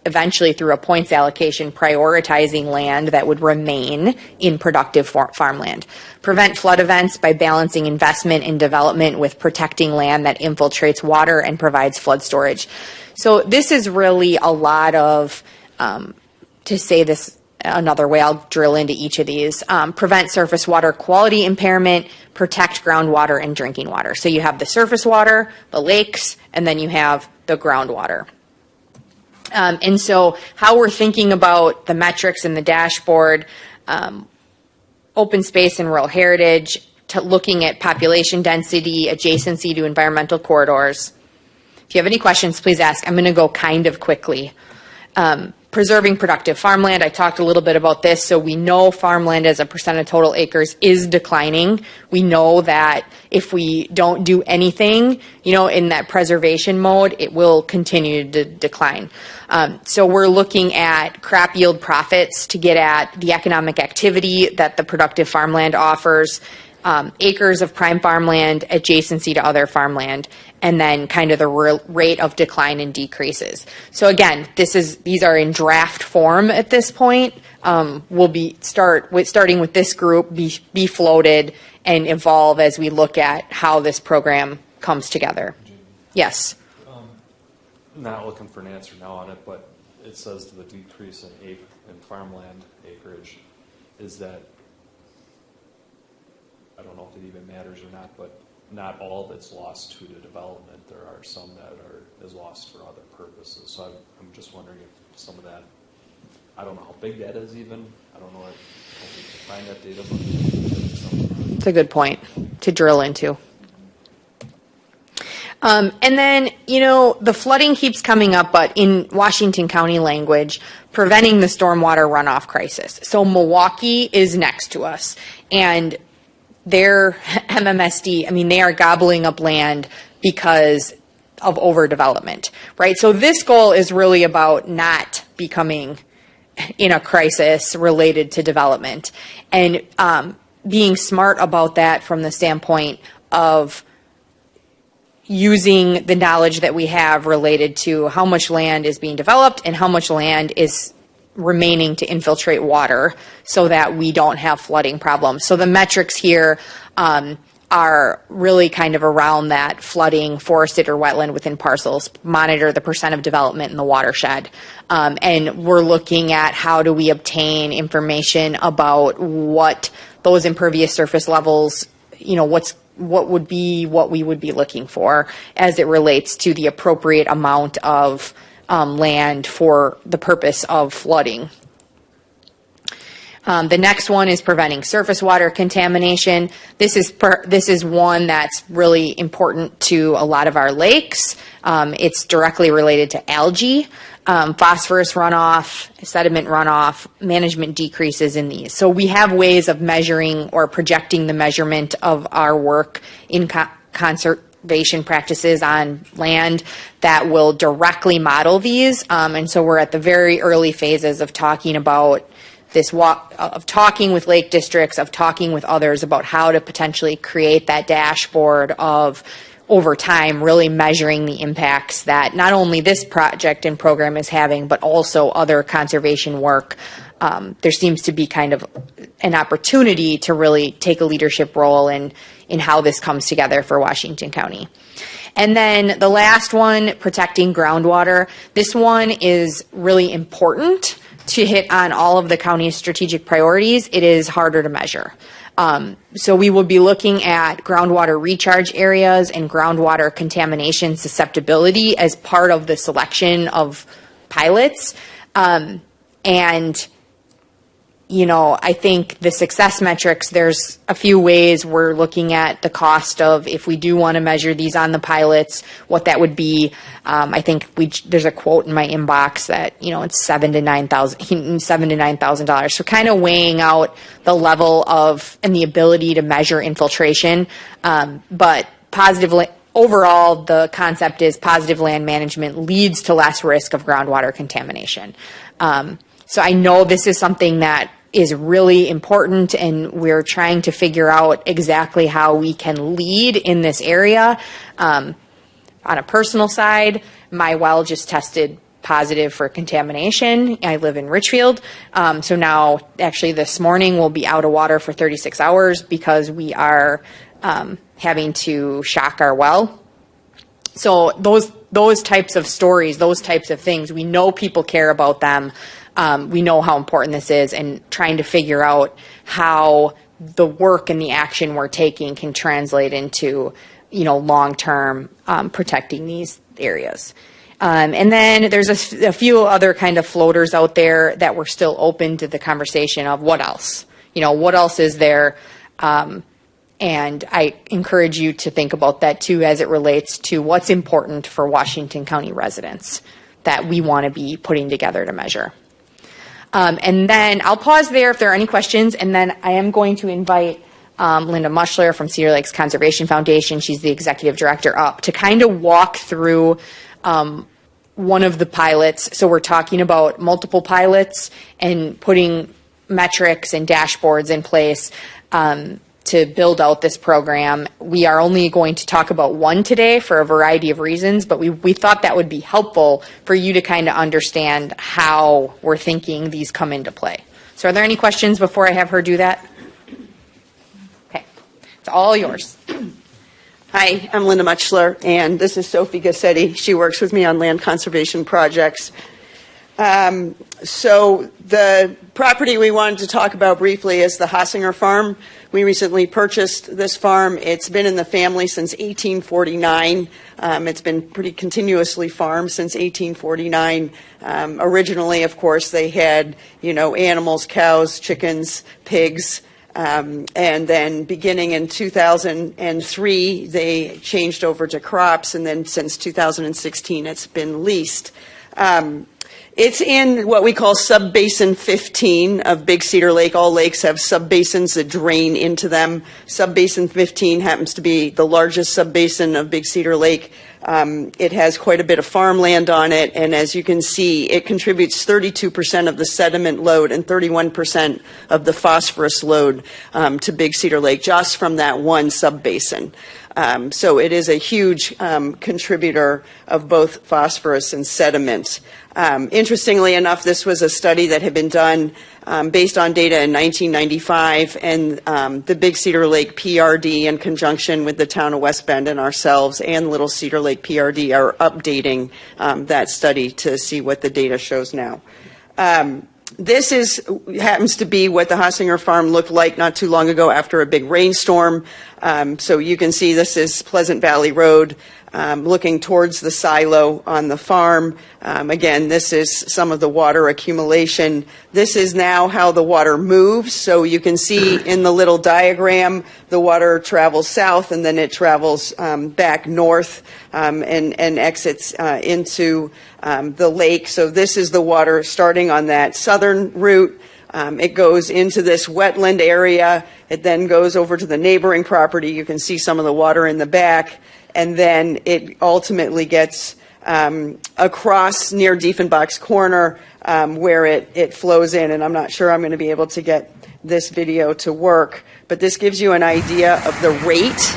eventually through a points allocation, prioritizing land that would remain in productive farmland. Prevent flood events by balancing investment and development with protecting land that infiltrates water and provides flood storage. So this is really a lot of, to say this another way, I'll drill into each of these. Prevent surface water quality impairment, protect groundwater and drinking water. So you have the surface water, the lakes, and then you have the groundwater. And so how we're thinking about the metrics in the dashboard, open space and rural heritage, looking at population density, adjacency to environmental corridors. If you have any questions, please ask. I'm going to go kind of quickly. Preserving productive farmland. I talked a little bit about this. So we know farmland as a percent of total acres is declining. We know that if we don't do anything, in that preservation mode, it will continue to decline. So we're looking at crop yield profits to get at the economic activity that the productive farmland offers, acres of prime farmland, adjacency to other farmland, and then kind of the rate of decline and decreases. So again, these are in draft form at this point. We'll be starting with this group, be floated and evolve as we look at how this program comes together. Yes. Not looking for an answer now on it, but it says the decrease in farmland acreage. Is that, I don't know if it even matters or not, but not all that's lost to the development. There are some that is lost for other purposes. So I'm just wondering if some of that, I don't know how big that is even. I don't know how we can find that data, but it's a good point to drill into. And then, the flooding keeps coming up, but in Washington County language, preventing the stormwater runoff crisis. So Milwaukee is next to us, and their MMSD, they are gobbling up land because of overdevelopment, right? So this goal is really about not becoming in a crisis related to development, and being smart about that from the standpoint of using the knowledge that we have related to how much land is being developed and how much land is remaining to infiltrate water so that we don't have flooding problems. So the metrics here are really kind of around that flooding, forested or wetland within parcels, monitor the percent of development in the watershed. And we're looking at how do we obtain information about what those impervious surface levels, what we would be looking for as it relates to the appropriate amount of land for the purpose of flooding. The next one is preventing surface water contamination. This is one that's really important to a lot of our lakes. It's directly related to algae, phosphorus runoff, sediment runoff, management decreases in these. So we have ways of measuring or projecting the measurement of our work in conservation practices on land that will directly model these. And so we're at the very early phases of talking about of talking with lake districts, of talking with others about how to potentially create that dashboard of, over time, really measuring the impacts that not only this project and program is having, but also other conservation work there seems to be kind of an opportunity to really take a leadership role in how this comes together for Washington County. And then the last one, protecting groundwater. This one is really important to hit on all of the county's strategic priorities. It is harder to measure. So we will be looking at groundwater recharge areas and groundwater contamination susceptibility as part of the selection of pilots. And, you know, I think the success metrics, there's a few ways we're looking at the cost of, if we do want to measure these on the pilots, what that would be. I think there's a quote in my inbox that, you know, it's $7,000 to $9,000. So kind of weighing out the level of and the ability to measure infiltration. But positively, overall, the concept is positive land management leads to less risk of groundwater contamination. So I know this is something that is really important, and we're trying to figure out exactly how we can lead in this area. On a personal side, my well just tested positive for contamination. I live in Richfield. So now, actually this morning, we'll be out of water for 36 hours because we are having to shock our well. So those types of stories, those types of things, we know people care about them. We know how important this is, and trying to figure out how the work and the action we're taking can translate into, you know, long-term protecting these areas. And then there's a few other kind of floaters out there that we're still open to the conversation of what else. You know, what else is there? And I encourage you to think about that too as it relates to what's important for Washington County residents that we want to be putting together to measure. And then I'll pause there if there are any questions, and then I am going to invite Linda Muschler from Cedar Lakes Conservation Foundation, she's the executive director, up to kind of walk through one of the pilots. So we're talking about multiple pilots and putting metrics and dashboards in place to build out this program. We are only going to talk about one today for a variety of reasons, but we thought that would be helpful for you to kind of understand how we're thinking these come into play. So are there any questions before I have her do that? Okay, it's all yours. Hi, I'm Linda Muschler, and this is Sophie Gassetti. She works with me on land conservation projects. So the property we wanted to talk about briefly is the Hossinger Farm. We recently purchased this farm. It's been in the family since 1849. It's been pretty continuously farmed since 1849. Originally, of course, they had, you know, animals, cows, chickens, pigs. And then beginning in 2003, they changed over to crops, and then since 2016, it's been leased. It's in what we call Subbasin 15 of Big Cedar Lake. All lakes have subbasins that drain into them. Subbasin 15 happens to be the largest subbasin of Big Cedar Lake. It has quite a bit of farmland on it, and as you can see, it contributes 32% of the sediment load and 31% of the phosphorus load to Big Cedar Lake just from that one subbasin. So it is a huge contributor of both phosphorus and sediment. Interestingly enough, this was a study that had been done based on data in 1995, and the Big Cedar Lake PRD, in conjunction with the town of West Bend and ourselves and Little Cedar Lake PRD, are updating that study to see what the data shows now. This happens to be what the Hossinger Farm looked like not too long ago after a big rainstorm. So you can see this is Pleasant Valley Road. Looking towards the silo on the farm. Again, this is some of the water accumulation. This is now how the water moves. So you can see in the little diagram, the water travels south and then it travels back north and exits into the lake. So this is the water starting on that southern route. It goes into this wetland area. It then goes over to the neighboring property. You can see some of the water in the back. And then it ultimately gets across near Diefenbach's Corner where it flows in. And I'm not sure I'm going to be able to get this video to work, but this gives you an idea of the rate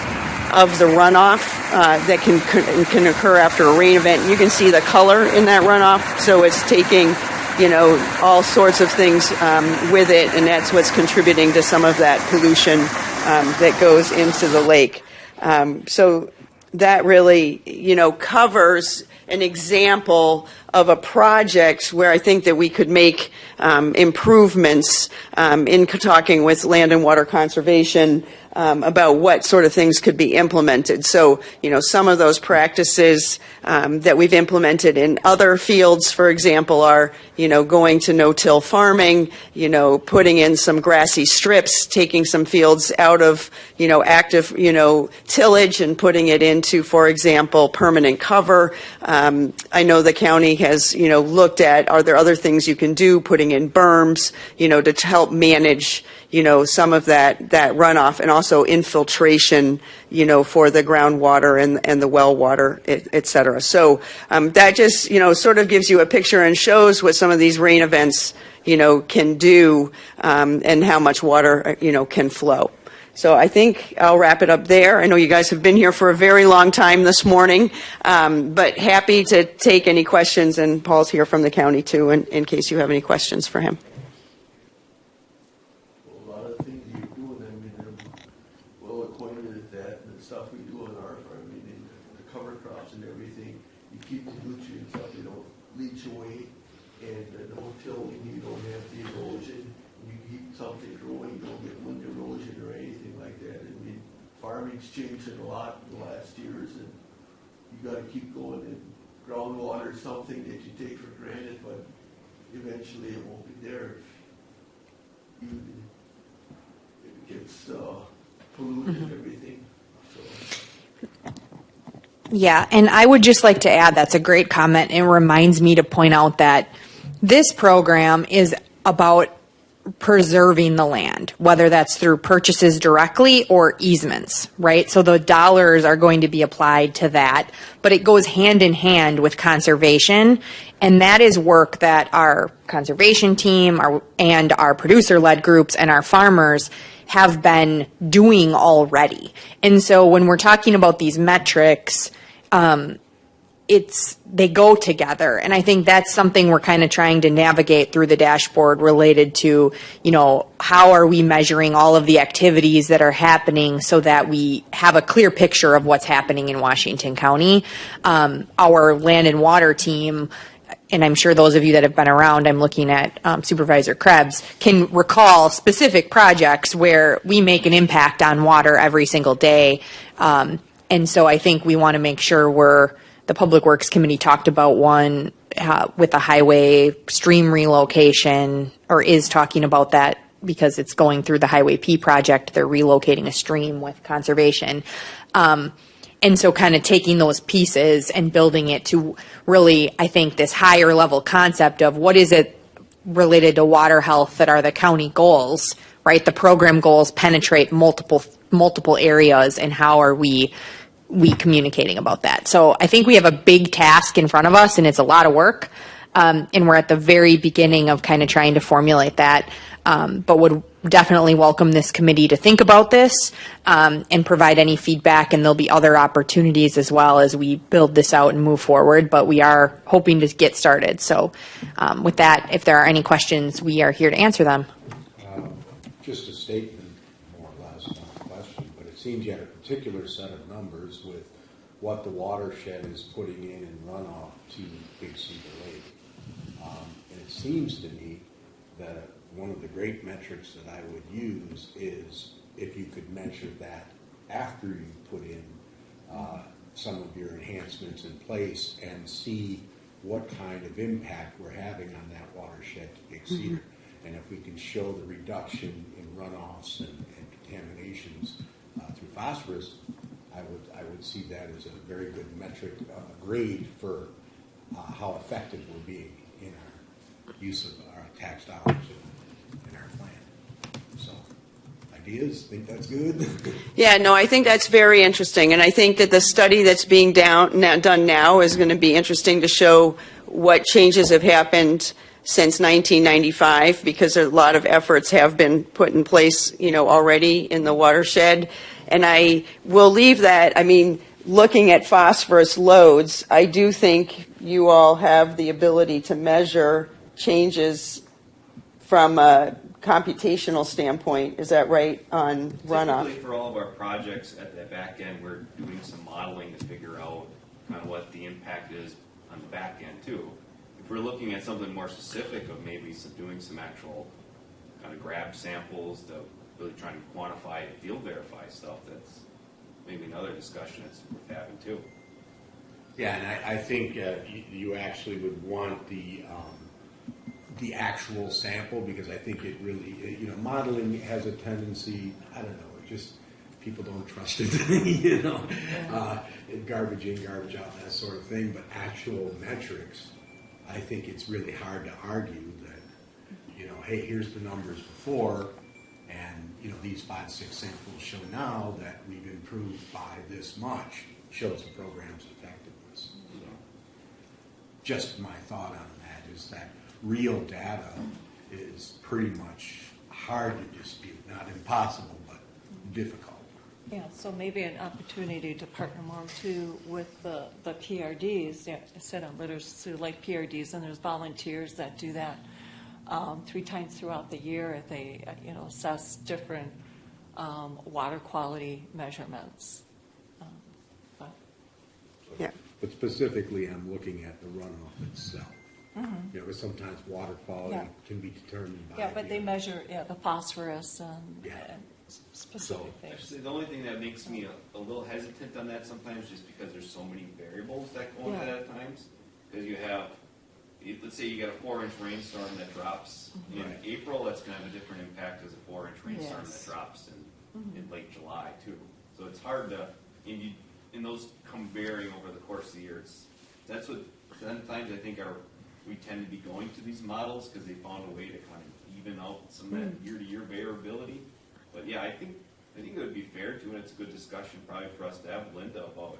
of the runoff that can occur after a rain event. You can see the color in that runoff. So it's taking all sorts of things with it, and that's what's contributing to some of that pollution that goes into the lake. So that really, covers an example of a project where I think that we could make improvements in talking with Land and Water Conservation about what sort of things could be implemented. So, some of those practices that we've implemented in other fields, for example, are, going to no-till farming, putting in some grassy strips, taking some fields out of, active, tillage and putting it into, for example, permanent cover. I know the county has, looked at, are there other things you can do, putting in berms, to help manage some of that runoff, and also infiltration, for the groundwater and the well water, et cetera. So that just, sort of gives you a picture and shows what some of these rain events, can do, and how much water, can flow. So I think I'll wrap it up there. I know you guys have been here for a very long time this morning, but happy to take any questions, and Paul's here from the county too, in case you have any questions for him. Farming's changed a lot in the last years, and you got to keep going. And groundwater is something that you take for granted, but eventually it won't be there if it gets polluted and everything. So. Yeah, and I would just like to add, that's a great comment. It reminds me to point out that this program is about preserving the land, whether that's through purchases directly or easements, right? So the dollars are going to be applied to that, but it goes hand in hand with conservation, and that is work that our conservation team and our producer-led groups and our farmers have been doing already. And so when we're talking about these metrics, they go together. And I think that's something we're kind of trying to navigate through the dashboard related to, how are we measuring all of the activities that are happening so that we have a clear picture of what's happening in Washington County. Our land and water team, and I'm sure those of you that have been around, I'm looking at Supervisor Krebs, can recall specific projects where we make an impact on water every single day. And so I think we want to make sure the Public Works Committee talked about one with a highway stream relocation, or is talking about that because it's going through the Highway P project. They're relocating a stream with conservation. And so kind of taking those pieces and building it to really, I think, this higher level concept of what is it related to water health that are the county goals, right? The program goals penetrate multiple areas, and how are we communicating about that? So I think we have a big task in front of us, and it's a lot of work. And we're at the very beginning of kind of trying to formulate that. But would definitely welcome this committee to think about this and provide any feedback. And there'll be other opportunities as well as we build this out and move forward. But we are hoping to get started. So with that, if there are any questions, we are here to answer them. Just a statement, more or less, not a question, but it seems you had a particular set of numbers with what the watershed is putting in runoff to Big Cedar Lake. And it seems to me that one of the great metrics that I would use is if you could measure that after you put in some of your enhancements in place and see what kind of impact we're having on that watershed to Big Cedar. Mm-hmm. And if we can show the reduction in runoffs and contaminations through phosphorus, I would see that as a very good metric grade for how effective we're being in our use of our tax dollars in our plan. So, ideas? Think that's good? Yeah, no, I think that's very interesting, and I think that the study that's being done now is going to be interesting to show what changes have happened since 1995, because a lot of efforts have been put in place, already in the watershed. And I will leave that, looking at phosphorus loads, I do think you all have the ability to measure changes from a computational standpoint. Is that right, on runoff? Typically, for all of our projects at the back end, we're doing some modeling to figure out kind of what the impact is on the back end too. If we're looking at something more specific of maybe doing some actual kind of grab samples to really trying to quantify and field verify stuff, that's maybe another discussion that's worth having too. Yeah, and I think you actually would want the actual sample, because I think it really, modeling has a tendency, I don't know, just people don't trust it, garbage in, garbage out, that sort of thing. But actual metrics, I think it's really hard to argue that, hey, here's the numbers before, and these 5, 6 samples show now that we've improved by this much, shows the program's effectiveness. So, just my thought on that is that real data is pretty much hard to dispute, not impossible, but difficult. Yeah, so maybe an opportunity to partner more too with the PRDs. Yeah, I said on literacy like PRDs, and there's volunteers that do that 3 times throughout the year. They assess different water quality measurements. Yeah. But specifically, I'm looking at the runoff itself. Mm-hmm. Because sometimes water quality can be determined by. Yeah, but they measure the phosphorus and specific things. Actually, the only thing that makes me a little hesitant on that sometimes, just because there's so many variables that go into that at times. Because you have, let's say you get a 4-inch rainstorm that drops in April, that's going to have a different impact as a 4-inch rainstorm that drops in late July too. So it's hard to, and those come varying over the course of the year. That's what sometimes I think we tend to be going to these models because they found a way to kind of even out some of that year-to-year variability. But yeah, I think it would be fair to, and it's a good discussion probably for us to have, Linda, about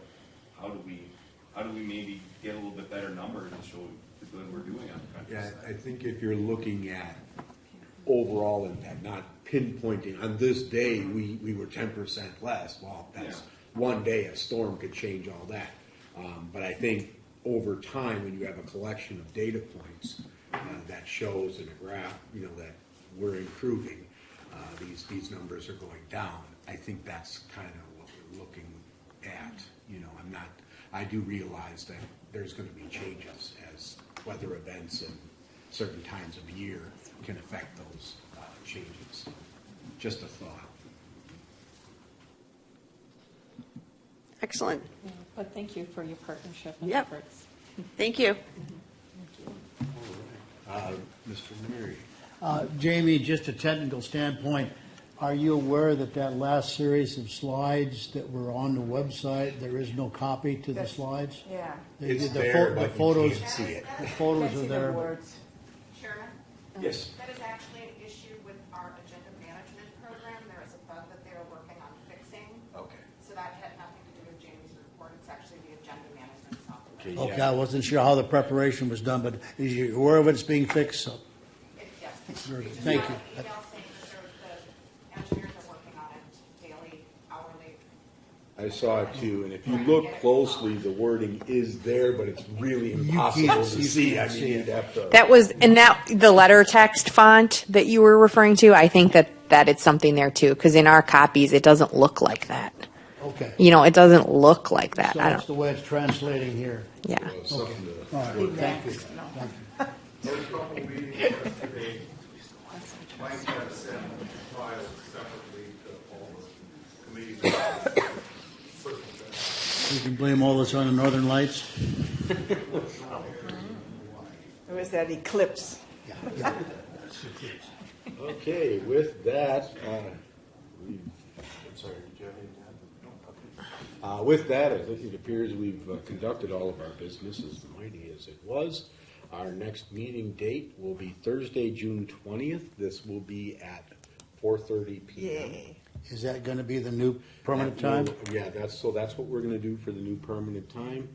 how do we maybe get a little bit better numbers and show the good we're doing on the countryside. Yeah, I think if you're looking at overall impact, not pinpointing, on this day we were 10% less. Well, that's one day, a storm could change all that. But I think over time, when you have a collection of data points that shows in a graph, that we're improving, these numbers are going down. I think that's kind of what we're looking at. I do realize that there's going to be changes as weather events and certain times of year can affect those changes. Just a thought. Excellent. Yeah, but thank you for your partnership and Yep. efforts. Thank you. Mr. Murray. Jamie, just a technical standpoint, are you aware that last series of slides that were on the website, there is no copy to the slides? Yeah. It's there, but you can't see it. The photos are there. Chairman? Yes. That is actually an issue with our agenda management program. There is a bug that they are working on fixing. Okay. So that had nothing to do with Jamie's report. It's actually the agenda management software. Okay, I wasn't sure how the preparation was done, but is you aware of it's being fixed? So, Yes. thank you. Email saying that the engineers are working on it daily, hourly. I saw it too, and if you look closely, the wording is there, but it's really impossible to see. I mean, you'd have to. That was, and that, the letter text font that you were referring to, I think that it's something there too, because in our copies, it doesn't look like that. Okay. It doesn't look like that. So I that's don't. the way it's translating here. Yeah. Okay. All right. Thank you. Thank you. Those couple meetings yesterday, Mike had sent files separately to all the committees. You can blame all this on the Northern Lights. It was that eclipse. Okay, with that, I'm sorry, did you have anything to add? With that, I think it appears we've conducted all of our business as mighty as it was. Our next meeting date will be Thursday, June 20th. This will be at 4:30 p.m. Is that going to be the new permanent time? Yeah, that's what we're going to do for the new permanent time.